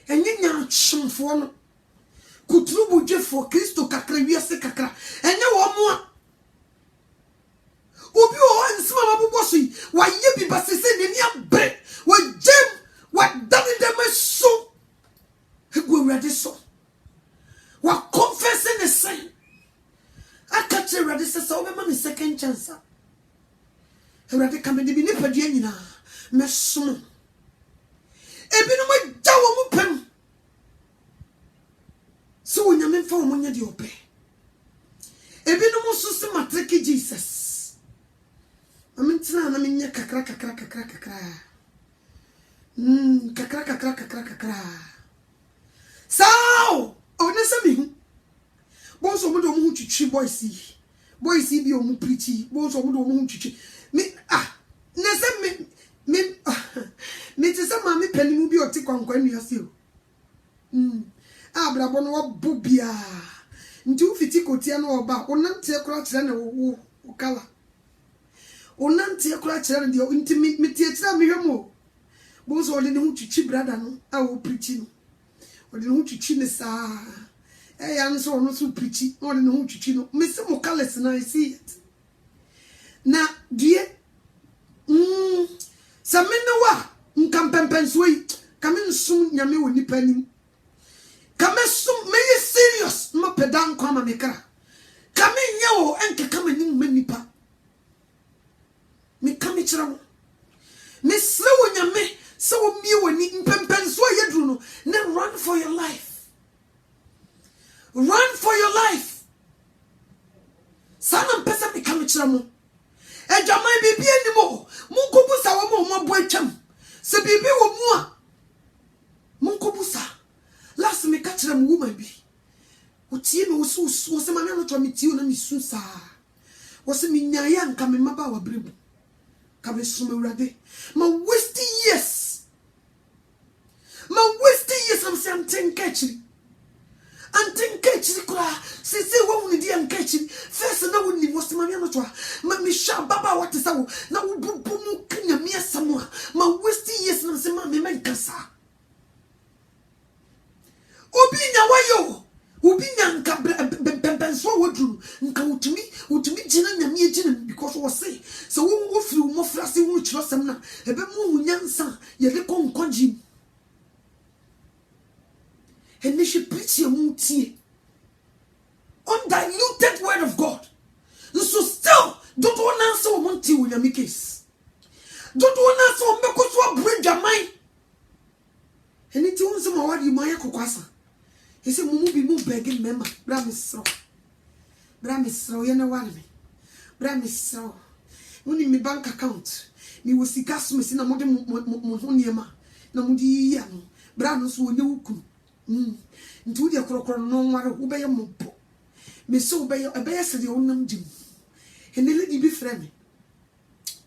enye nya chimfo no kutrubu jefo Kristo kakra wiase kakra enye wo mo obi o ansima mabuboso yi wa ye bi basese ne ni abre wa jem wa dani dem so egu awrade so wa confess ne sin akache awrade se so be ma me second chance awrade kamede bi ne padua nyina me so ebi no ma jawo mu pem so nyame fa wo nya de ope ebi no musu se matriki Jesus amintina na menya kakra kakra sao onesa mi hu bonso mo do mo twitwi boys bi o mo preach bonso mo do mo twitwi me nesa me te se ma me panimu bi o te kwankwa nuase o abrabo no wabubia nti ufiti kotia no oba onantie kura kire na wo kala onantie kura kire na nti mitie kire me hwemo bo so ole ne hu twitwi brother no a wo preach no ole ne hu twitwi ne saa ya nso ono so preach ole ne hu twitwi no me se mo kala na I see it na die Samenewa nkampempensoi kame nsum nyame woni panim kame sum me serious ma pedan kwa ma mekra kame nyawo enke kame nim manipa me kame kira mo me srewo nyame se wo mie woni mpempenso yedru no ne run for your life, run for your life. Sana mpesa me kame kira mo ejamai bibi animo munkobusa wo mo mabo atwam se bibi wo mu a munkobusa last me ka kira mo woman bi otie me wo se ma me no to me tie na me su sa wo se me nyaaya nka me maba wa brebu ka me sum awurade ma wasting years am say am tenkachiri kura sisi wo ni di ankachiri first na wo ni wo se ma me no to ma me sha baba what is wo na wo bubu mu kanya me asamo ma wasting years na se ma me nkasa obi nya wayo obi nya nka benso wodru nka utumi gina nyame gina because wo say so wo firi wo mofra se wo chiro sem na ebe mu nyansa ye de konkonji and they should preach your mutie undiluted word of God. So still don't want to answer one tea with your case. Don't want to answer make us break your mind. And it wants some what you might coquasa. He said, Mumu be moved begging member. Bramisro, you know what I mean. Bramisro, only me bank account. Me was the customer in a modern Mohoniama. Namudi Yam, Branos will you. Ntu dia krokro no nware wo be yempo me so be yese de onam dim enele di bi frɛ me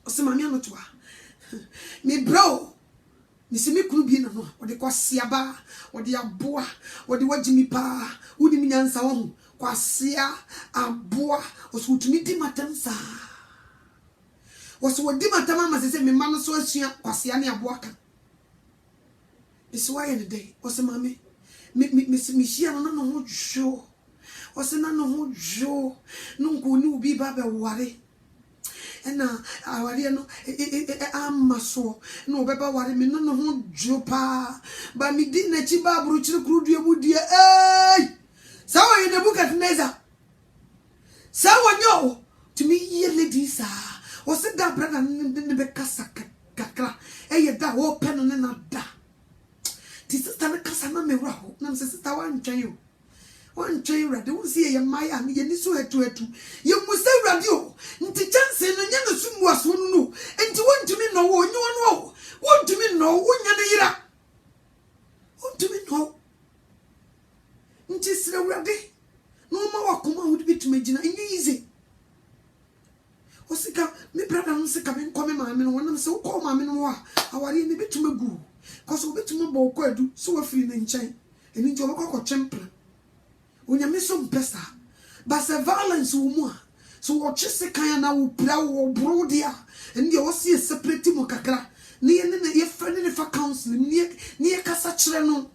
o se mami anotoa me bro me se me kunu bi na no o de kwasia ba o de aboa o de wagimi pa wo di minyansa wo kwasia aboa o so tumi di matansa wo so di matama ma se me ma no so asua kwasia ne aboa ka isi wa ye ne dey o se mami me shia no ho jo o se na no ho jo no nko ni ubi ba be ware ena aware no amaso no be ba ware me no ho jo pa ba mi di na chi ba buru chiri kru due mu die sawa ye Nebukadnezar sawa nyo to me ye ladies o se da brother ne be kasa kakra ye da wo pe no na da sister na kasa na mewra ho na sister wan twen rade wo sie ye maya ne ye ni so etu ye musa rade o nti chance no nya na sumu aso no nti wontumi no wo nyi wono wontumi no wo nya ne yira wontumi no nti sire rade no ma wakoma wo bitumi gina enyi easy osika me brother no sika me nkome ma me no wonam se wo ko ma me no wa awari ne bitumi gu cause obetuma bo ko adu so wa free na nchen eni nti obekọ chemple onyame so mpesa but the violence wo mu a so wo chese kan na wo pra wo bro dia eni de wo se separate mo kakra ne ye ne ye friend ne fa council ne ye kasa kire no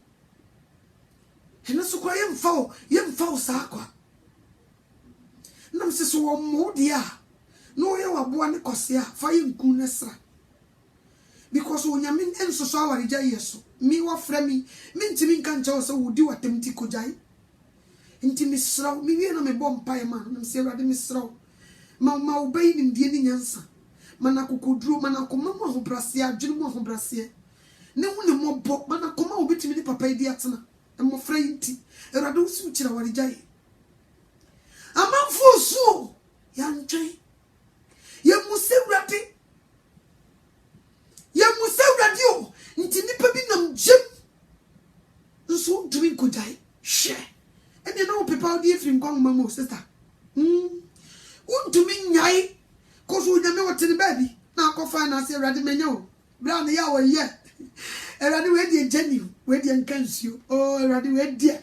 eni so kwa ye mfa o sa kwa nam se so wo mo dia no ye wa bo ne kose a fa ye nku ne sra because onyame enso so awari ja yeso mi wa fra mi ntimi nka ncha so wodi watemti kojai ntimi sraw mi wie na me bom pae ma na se awade mi sraw ma obey ni die ni nyansa mana kokoduro mana koma mo ahobrase adwene mo ahobrase ne hu ne mo bo mana koma obetimi ni papa idi atena e mo fra yinti awade usu kira wari jai amanfo so ya ntwen ye musa awade ya musa radio nti nipa bi nam jem nso drink kujai she ene na opepa odi efrim kwa mama sister untumi nyai koso nyame wotene baby na akofa na se rade menya o bra na ya wo ye erade we die genu we die nkansio o erade we die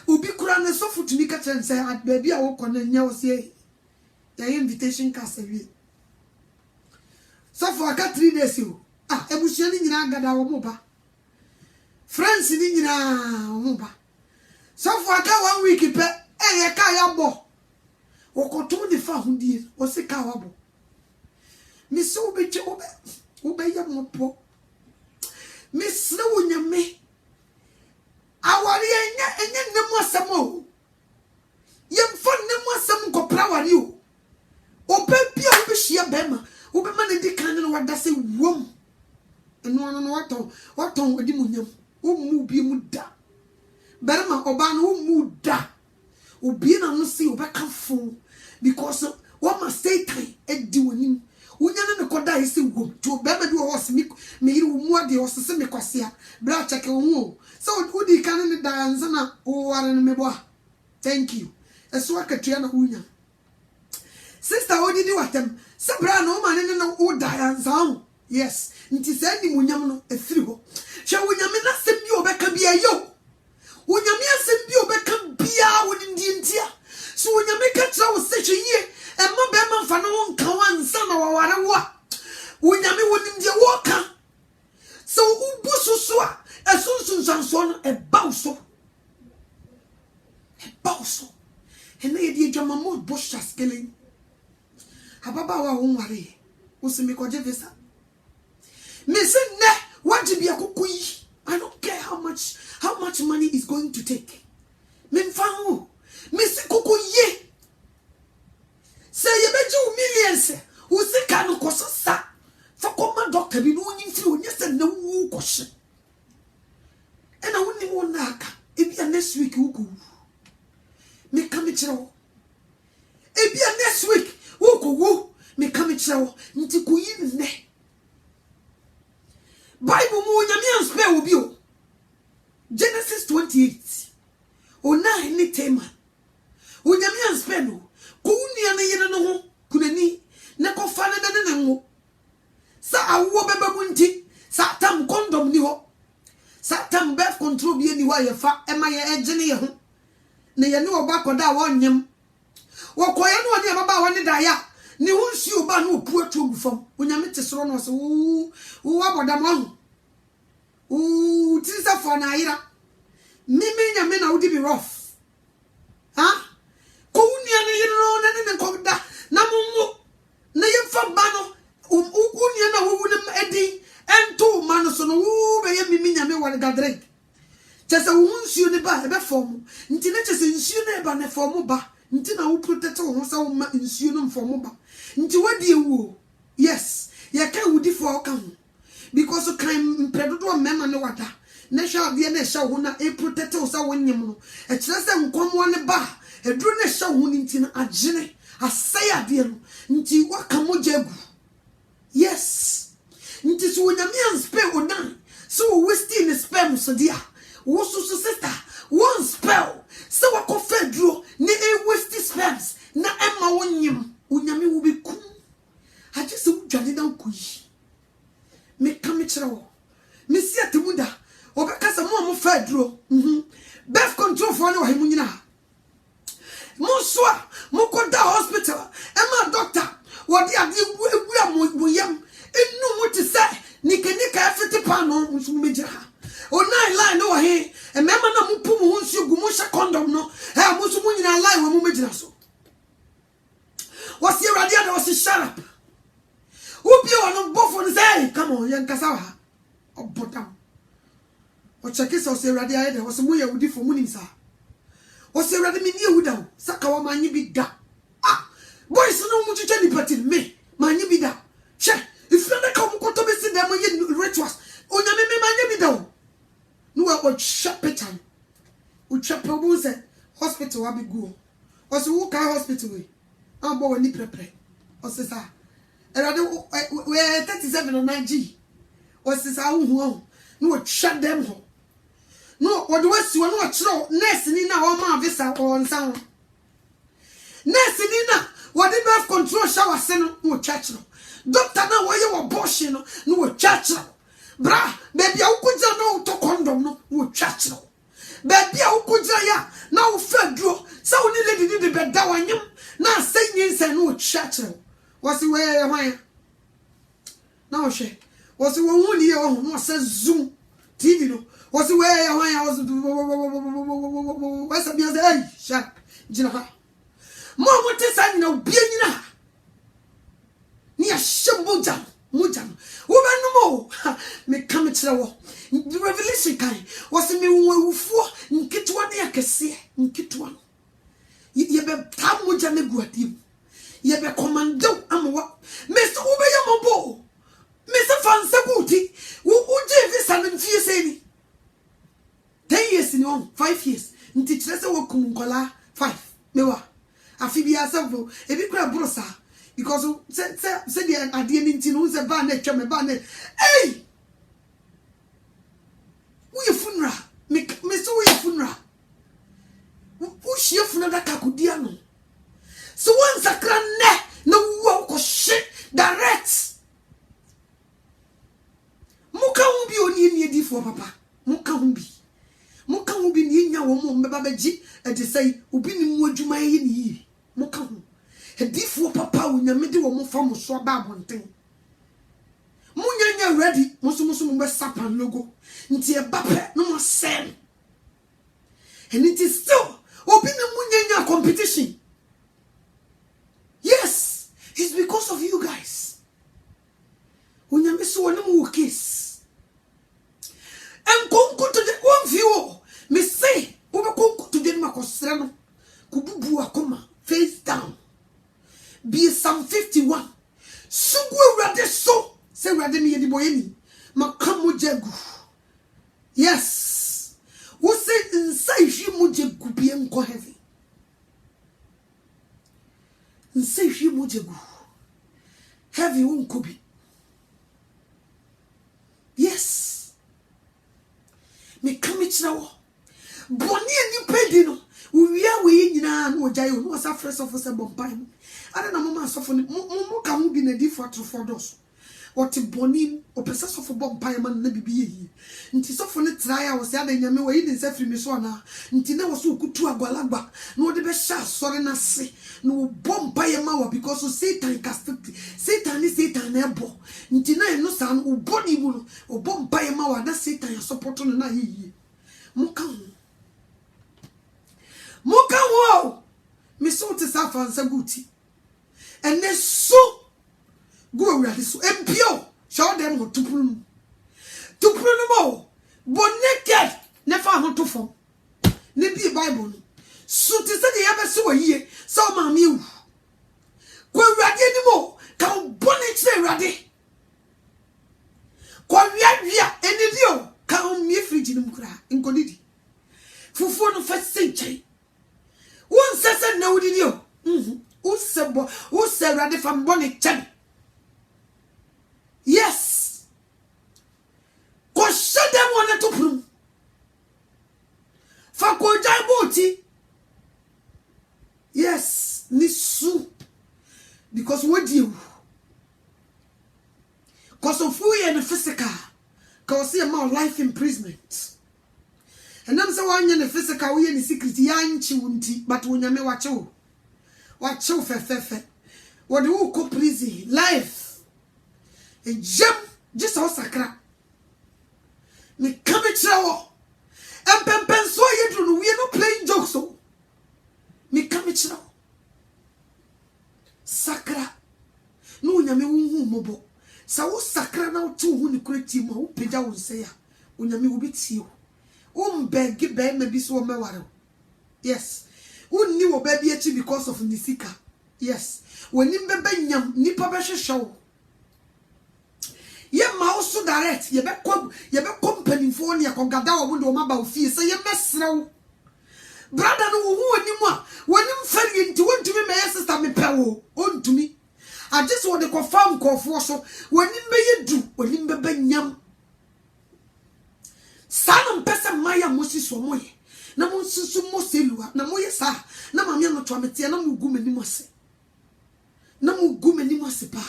obi kura na sofu tumi ka chense baby a wo kona nya wo se ya invitation ka sawie sofu aka 3 days o ebusia ni nyina agada wo mo ba friends ni nyina wo mo ba so for aka 1 week pe ye ka ya bo wo ko to de fa hundie wo se ka wa bo mi so be che obe Ubeya mopo. Miss Lawunya me. Awari enye nemu asamo. Yemfa nemu asam ko prawari o. Obebia obehia bema. Obema ne di kan no wada se wom. Eno no waton odi munyam. Omu bi mu da. Berma oba no omu da. Obi na no see obekafo because what must say time edi wonim. Unyana ne koda isi wom. To bema bi wo se me yiri mu ade wo se me kwasea. Bra check wo. So udi kan ne da anza na wo ware no mebo. Thank you. Eso akatua na unya. Sister odidi watem. Se bra no ma ne no wo da anza. Yes. Nti se ni munyam no efiri ho. Hwe wunyame na sem bi obeka bia yo. Wunyame asem bi obeka bia woni ndintia. So wunyame ka tra wo se hwe emma be ma mfa no nka wansa na waware wo. Wunyame woni ndie wo ka. So ubususu a esunsunsanso no ebawso. Ebawso. Ene ye die dwama mo bosha skelen. Ababa wa wonware. Usimi koje visa. Missing ne what to be a kukuyi. I don't care how much money is going to take. Memfangu. Missing kukuyi. Say you bet you millions. Who say can kosa sa. For common doctor be no yin yes and no question. And I wouldn't want naka. If you next week uku. Me come chiro. If you next week uku me come chiro. Nti kuyi ne. Bible mu nyame anspe obi o. Genesis 28. Ona ni tema. O nyame anspe no. Ko unia na yene no ho kunani na ko fa na ngo. Sa awo beba bunti sa tam condom ni ho. Sa tam birth control bi ni wa ye fa e ma ye egene ye ho. Na ye ne oba koda wa onyem. Wo koye no oni baba wa ni da ya. Ni hunsi oba no opu atu ogufam. Onyame tesoro no so wo abodam ahu. Tisa for na ira. Mimi nyame na udi be rough. Ha? Ko unia na yiro na ne koda na mumu. Na yemfa ba no unia na wo nem edi ento ma no so no wo be ye mimi nyame wale gadre. Chese wo hunsi ne ba e be form. Nti na chese nsuo na e ba na form ba. Nti na wo protect wo so wo ma nsuo no form ba. Nti wadi ewu. Yes, ye ka wudi for ka ho. Because you can predodo mema ne wada. Ne sha de na sha wo na e protect wo sa wonyem no. E kire se nkomo ne ba. E duro na sha wo nti na agene. Asai ade no. Nti waka mojagu. Yes. Nti so wonyame anspell odan. So we still in spell so dia. Wo so sister. One spell. So wako fedro ne e waste spells. Na emma wonyem. Wonyame wo be kum. Haje se wudwane dan kuyi. Me come chiro. Me see atemunda. Obeka se mo fedro. Birth control for no hemu nyina. Mo soa, mo koda hospital. Emma doctor, wodi ade ewura mo yam. Enu mo ti say nika afete pa no nso megira. O nine line no he. Emma na mo pu mo nsu gu mo sha condom no. Eh mo so mo nyina line wo mo megira so. Wasi radio na wasi shut up. Ubi on bofo say come on yan kasawa obotam o check so say rade aye de so moye wudi fo munim sa o say rade me nie wuda saka wa manyi bi da ah boys no mu chiche ni pati me manyi bi da she if you na come ko to be see dem ye rituals onyame me manyi bi da no wa chapetan o chapebu say hospital wa bi go o say wo kai hospital we am bo wani prepare o say sa erade we 37 on 9G o sisa hu no shut them ho no what do we see no chiro nurse ni na o ma visa on san nurse ni na what the birth control shower se no church no doctor na wo ye wo abortion no church no bra baby akuja no to condom no church no baby akuja ya na wo fedro so ni lady ni de beda wanyem na say nyin no church no wasi we hwan na o hwe wasi wo hu ni o no say zoom TV no wasi we hwan ya wasi wasa bia say hey sha jina ha mo mo te sa ni na bia nyina ni a shembo jam Mujam. Woman no me come to the revelation kind was me for nkitwa ne akese nkitwa. Ye be tam muja ne guadim. Ye be commando amwa. Me so wo be yamobo. Me se fansa guti. Wo je visa na mfie se ni. 10 years ni on 5 years. Nti kire se wo kum nkola 5. Mewa. Afi bi asafo e bi kura brosa. Because say the idea ninti no say ba na twa me ba na hey wo ye funra me so wo ye funra wo hie funra da kakodia no so one sakra ne na wo ko shit direct muka hu bi oni ni edi fo papa muka hu bi ni nya wo mo mbeba baji e de say obi ni mu adwuma ye ni yi muka hu Edifo papa unyamede wo mo fa mo so ba abonten munyanya ready musu mo be sapan logo nti e bape no mo sem and it is still obi na munyanya competition. Yes, it's because of you guys. Unyame so wona mo case en konko to the one view me say wo be konko to the makosre no kububu akoma face down. Be Psalm 51. Sugu rade so. Say rade mi yedi boyeni. Makamu jegu. Yes. Wo say inside shi mu jegu bi enko heavy. Inside shi mu jegu. Heavy unko bi. Yes. Me kame chira wo. Boni eni pedi no. Uwia we nyina no ojayo no asa fresh of se bompai. Ada na mama asofo ni mo ka hu bi na di for dos what boni opesa sofo bompai man na bibi yi nti sofo ni try a wo se ada nyame we yi nse firi mi so na nti na wo so kutu agwalagba na wo de be sha sori na se na wo bompai ma wa because Satan casted Satan na ebo nti na eno sa no boni mu no wo bompai ma wa na Satan ya support no na yi mo ka wo me so te sa fansa guti and then so go ready so empio show them how to prune mo but naked never how to form ne bi bible so te say the ever so ye so ma mi wu go ready anymore can bonnet ready ko wia enidio can mi fridge nim kura inkodidi fufu no first century one sese na udidio Use ready from bonnet chen. Yes. Ko shade them one to prum. Fa ko jai boti. Yes, nisu. Because what do you? Cause of who in the physical. Cause see amount life imprisonment. And I'm so one in the physical we in the secret yanchi wunti, but when you me watch you. Watch you fe. What do you call prison? Life. A gem just how sakra. Me come at you. And pen so you do we are not playing jokes so. Me come at you. Sakra. No nyame wu mobo. Sa wo sakra na to hu ni kreti ma wo pega wo se ya. Onyame wo beti o. O mbeg be me bi so me ware. Yes. Unni wo ba bi achi because of nisika. Yes. When him bebe nyam nipa be hwehwe. Ye ma wo so direct ye be company for ne akogada wo de wo ma ba wo fie say ye mesra wo. Brother no wo hu ani mu a wonim fari nti wontumi me sister me pe wo ontumi. I just want to confirm confo so wonim be ye du wonim bebe nyam. Sanam pesa maya mosi so moye. Na mo susu mo selua na mo yesa na mama no to amete na mo gu mani mo se na mo gu mani mo se pa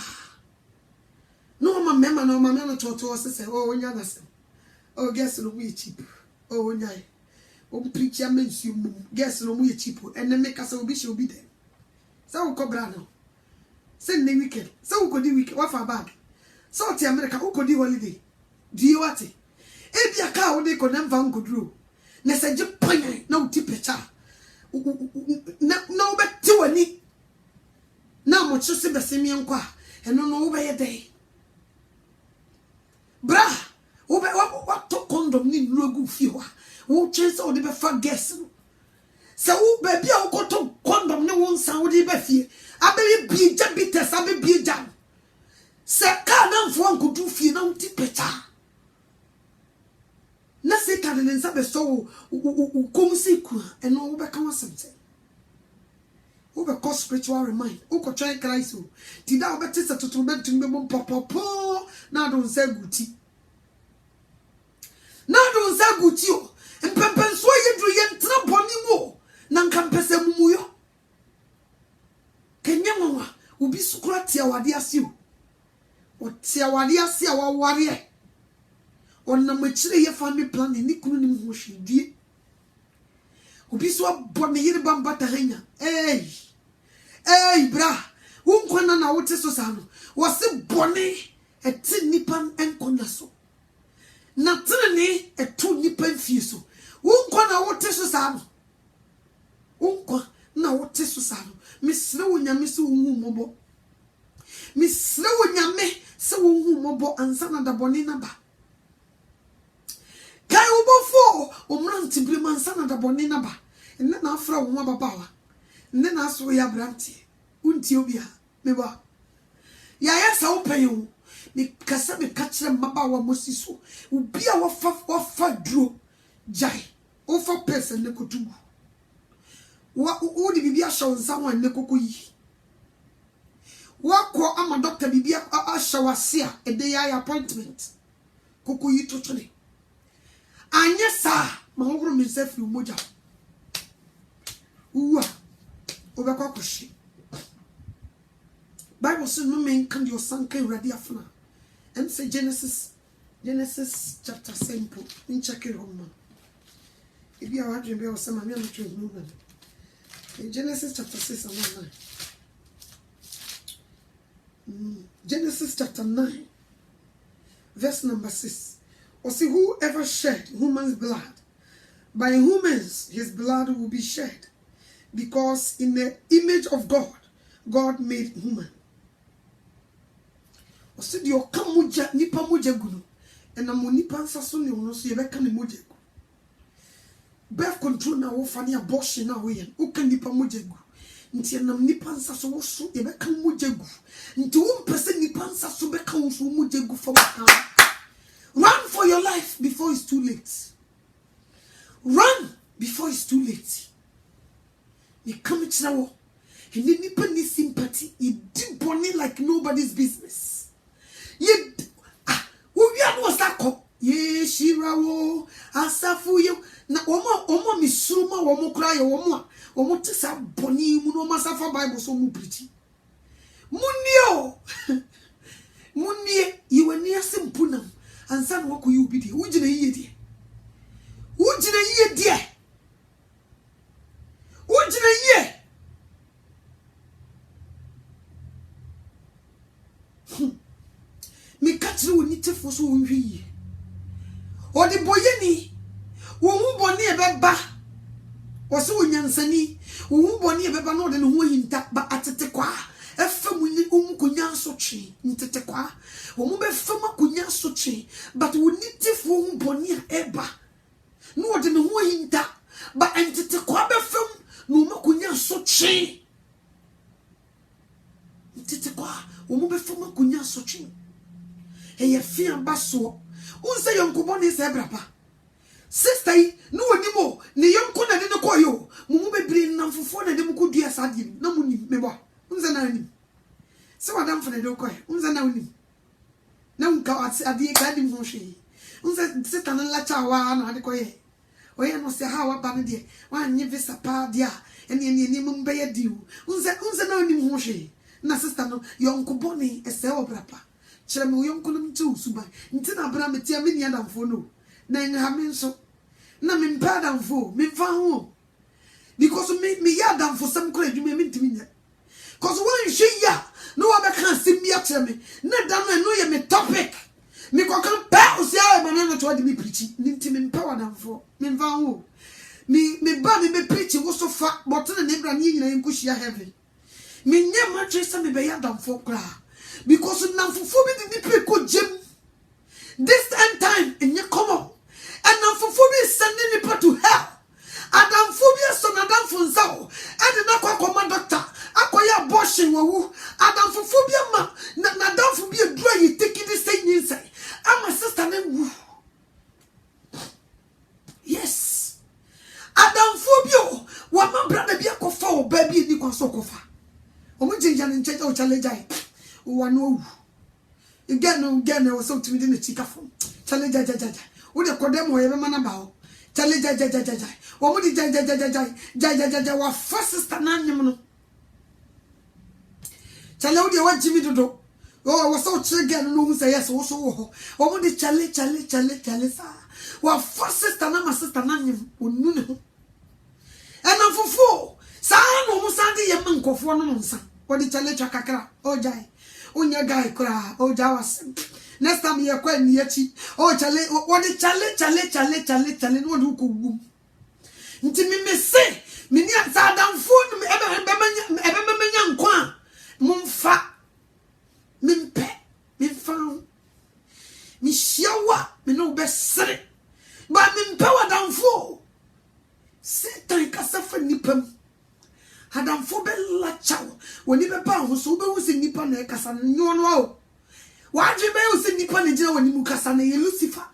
no mama mema no mama no to se oh onya na se oh guess no we cheap oh onya o preacher mensu mu guess no mo ye cheap and make us obi she obi dem sa wo kobra no se ne weekend sa wo kodi weekend wa fa bag sa o ti America wo kodi holiday di what e bia ka wo de ko na mva ngoduro na se je panye na uti pecha na obeti wani na mo chose besemi nkwa eno no wo be ye dey bra what to condom ni nrogu fiwa wo chese o de be fa guess se wo ba bia wo to condom ne wo nsan wo de be fie abe bi ja bites abe bi ja se ka na mfo ankodu fie na unti peta na se ka de nsa be so wo komsi ku eno wo be ka wasemte wo be cause spiritual remind wo ko try Christ o ti da wo be tese tototo be tumbe bom popopo na do nsa guti na do nsa guti o mpempen so yedru ye ntra boni wo na nkampese mumuyo kenya mwa obi sukura tia wade ase o tia wade ase a waware onna machire ye family plan ni kunu ni ho hwedie obi so abone yire bambata hanya bra wonkwana na wote so sa no wose bone eti nipa enkona so na trene etu nipa mfie so wonkwana wote so sa no wonkwa na wote so sa no misre wonyame se wonhu mobo misre wonyame se wonhu mobo ansa na da bone na ba kai ubofo omranti brema ansa na da bone na ba nne na afra wo ma babawa nne na aso ya branti unti obia meba ya yesa open mi kasa me kachire mabawa mosiso ubia wafa duro jai ofa person ne kotugu wo di bibia shaw nsawan ne kokoyi wako ama doctor bibia ashawasia ede ya appointment kokoyi totone anye sa ma hokro me sefi moja uwa obekwa koshi Bible says no man can your son can ready afna and say Genesis chapter 7 in check it home if you are watching be some man am to movement in Genesis chapter 6 and 9 Genesis chapter 9 verse number 6 or see whoever shed human's blood by humans his blood will be shed because in the image of God made human. O se di o kamuja nipa moja gunu ena mo nipa nsaso ne wono so ye beka ne moja gu birth control na wo fa ne abortion na wo ye o ka nipa moja gu nti enam nipa nsaso wo so ye beka moja gu nti wo mpese nipa nsaso beka wo so moja gu fa wo run for your life before it's too late. Run before it's too late. You come to now, and then you put this sympathy. You do bonny like nobody's business. You we are no sako. Ye shirawo asafu yo na omo misuma omo cry omo tisa bonny muno masafa Bible so mu preach. Munio munie you near simpunam and san wako you be there. Ujina ye die. Ujina ye. Me catch you need to for so we. Or the boyeni, who bonny a beba, or so yansani, who bonny a beba no than who in that but at the qua, a family kunyan so tree, into the qua, or be fama kunyan so tree, but we need to for bonny eba. No than who in that, but ante the qua be film, no more kunyan so tree. Into the qua, or be fama kunyan so tree. Hey, fear basso. Unse yonkubo ni sebrapa. Sister yi, no animo, ni yonko na dene kwa yo. Mumu bebre namfufo na demu kudua sadim. Na muni meba. Unse na anim. Se wadam fene do kwa. Unse na unim. Na unka adie gadi mhoshe. Unse sita na lacha wa na ade kwa ye. Oye no se ha wa ba ne de. Wa nye visa pa dia. Eni mumbe ye diu. Unse na unim mhoshe. Na sister no yonkubo ni ese obrapa. Chreme uyonkunum tu suba nti na bra metia me nia damfo no na nha me nso na me mpa damfo me fa ho because me ya damfo sam kora adwuma me ntimi nya cause one hwe ya no wa be kan sim ya chreme na dan no ye me topic me ko kan pa osia e banana to ade me preach nti me mpa wa damfo me fa ho me ba me preach wo so fa but na ne bra ni nyina enkuhia heaven me nya ma twesa me be ya damfo kora because namfufu bi di nipa ko jem This end time in your common. And Namfufo is sending people to hell. Adam phobia son Adam Funzao. And the Nakwa doctor. Akoya abortion wo. Adam phobia ma. Nadam phobia dry you taking this thing inside. I'm a sister named. Yes. Adam phobia. One man brother be a kofa baby ni kwa so kofa. Omo jinjan in church o challenge. One again was so to within the chica phone. Challenge jaja. Would the condemn wherever man about. Challenge jaja. What would the jaja wa first sister Nanyamno? Challenge what Jimmy to do. Oh, I was so triggered no who say yes also. What would the challenge what first sister Nama sister Nanyam would know. And I'm for four. San almost Sunday Yaman for one month. What the challenge kakra? Oh, Jai. Unya guy cry, oh Jawas. Next time you're quite near cheap. Oh, chale, what the chale, what do you Intimi me say, Minia Sadam phone, Ebeman Quan, Mumfa, Mimpe, Mimfam, Mishawa, Mino best say, but Mimpower down for. Sit like a suffer nipum. Hadam fo be la chaw woni be pa ho so be wo se nipa na kasa no no wa dwe be wo se nipa na gina woni mu kasa na ye Lucifer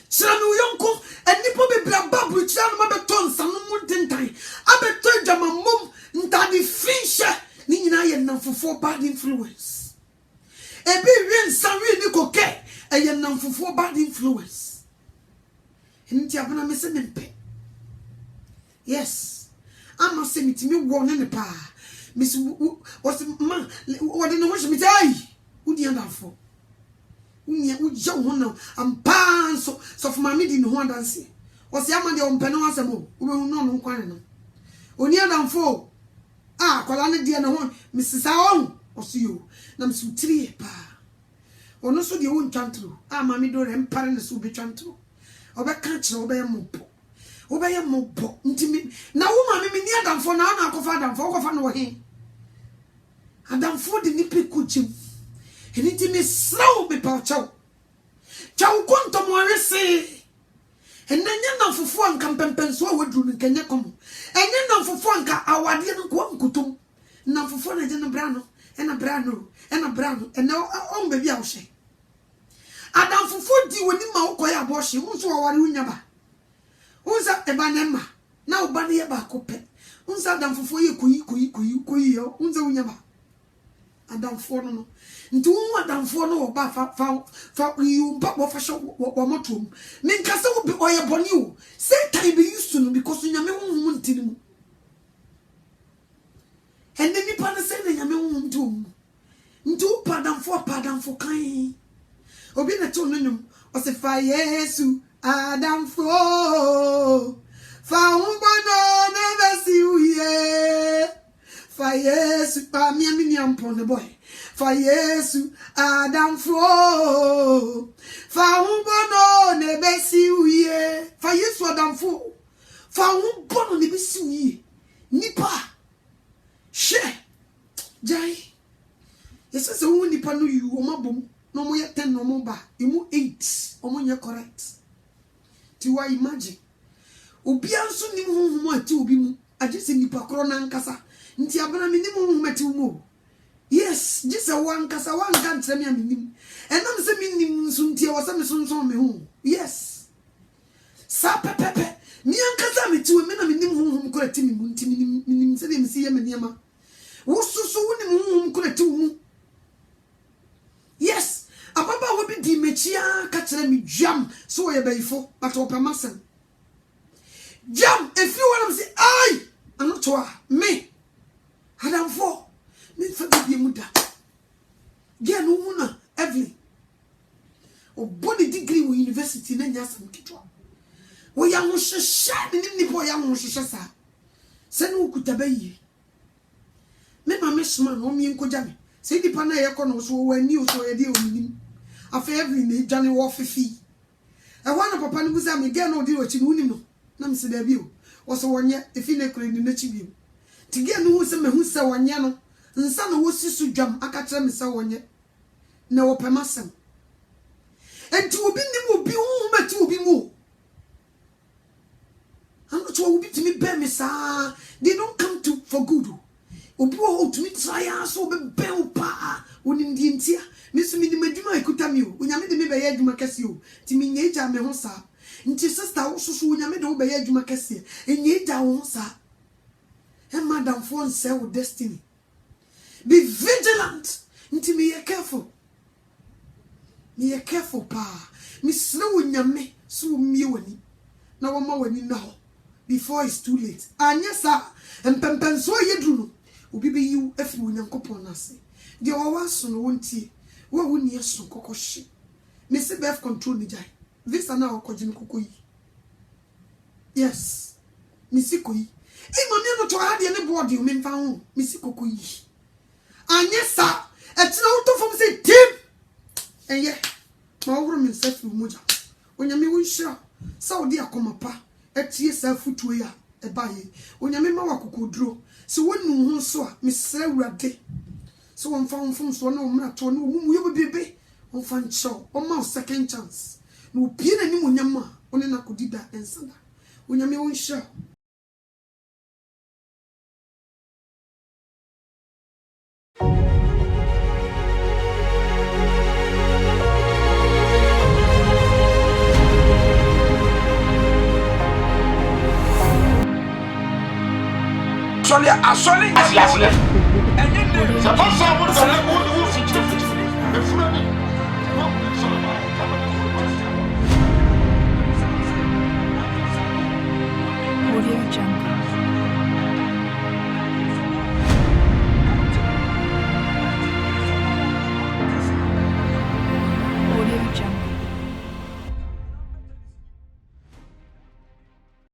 chira no yonko enipo be bra babu chira no ma be ton san mu tentan abeto djama mom ntade finsha ni nyina ye namfofo bad influence ebi wi nsan wi ni koke ye namfofo bad influence nti abana me se mempe yes I'm say me to me one in the pa. Miss was man what in the wash me die. Who the other for? Would you I'm pan so for my meeting one dance. Was the man the on penasamo? Who will know quite only other for Colana dear no one, Mrs. Aon or see you. Nam su tree pa. Or no so the own chantru. Mammy do them parents will be chantru. Or back catch over a mopo. Obey a mopo, intimate. Now, woman, me near them for now, I go for them for no way. And I'm for the nippy coaching. And intimate slow be pow chow. Chow quantum more say. And then you know for one campaign so would do can you come. And you know for one car, our dear one kutum. Now for fun and a brano, and a brano, and a brano, and now on baby I'll say. Adam for 40 when you mau koya boshi, who's our unyaba. Unza ebanema na ubani ya bakope unza adam fofo ye kuyi yo unza unyaba adam fo no nti unwa adam fo no oba fa you mpa wo fa sho wo motom me nkasa wo be oye boni o Satan be used to no because unyame wo ntini mu ende ni pa na se na nyame wo ntom nti u padam fo kan obi na to no nyum o se fa Yesu Adam fo fa umbono never see you fa Yesu pa mi ampon the boy fa Yesu Adam fo fa umbono never see you fa Yesu Adam fo fa umbono never see you nipa she jai yes se won nipa no you o mabom no mo ye 10 no mo ba emu 8 o mo nye correct. Tiwa imagine obi anso nim honhom ati obi mu agese nipa kro na nkasa nti abana me nim honhom ati mu yes jese wan kasa wan kan tere me nim enam se me nim nso nti e wasa me sonson me ho yes sa pepepe mi ankasa me tiwe me na me nim honhom kro ati me mu nti me nim se dem si ye me niema wo susu wo nim honhom kro ati mu yes Ababa will be the mechia catching me jam so a bayfo, but open massen. Jam if you want to say, I am not to me. Adam for me for the muda. Get no one every or body degree with university in Yasan Kitwa. We are not shining in the boy, I want to shasa. Send who could obey. Me, my miss man, home in Kojami. Say the pana yakon so when you saw a deal with him. After every day, Johnny Waffy. I want a papa who's a again no deal with you. Nam said a view. Also, 1 year, if you never in the nature view. To get no some who saw 1 year, and some who see to jump, I catch them so 1 year. No, per massam. enti obi nim obi hu mati obi mu anu to obi timi be me sa they don't come to for good obi o timi try so be ben pa onim di ntia me so me di madwuma ekuta mi o onyame de me be ye adwuma kese o timi nya eja me ho sa nti sister wo soso onyame de wo be ye adwuma kese enya eja wo ho sa and madam for say with destiny be vigilant nti me careful pa me sre onyame so mie wani na wo ma wani na ho before it's too late anya sa empempen so yedru no obi be you afi onyankopon na se de wo waso no wontie wo woni eso kokohye me se birth control ni jai visa na okoje kokoyi yes me si koyi mami no to ha de ne board you me mfa ho me si kokoyi anya sa etina wo to fom se tim enye ma woro me se fi moja onyame wo nhira saudi akoma pa etie sa futuo ya ebaye onyame ma wakokoduro se wonu ho so a mesra wurade so won fa won so na omra to na omumu ye bebe won fa ncho o ma second chance na opie na ni onyama one na kodida ensada onyame wo nhira Asole.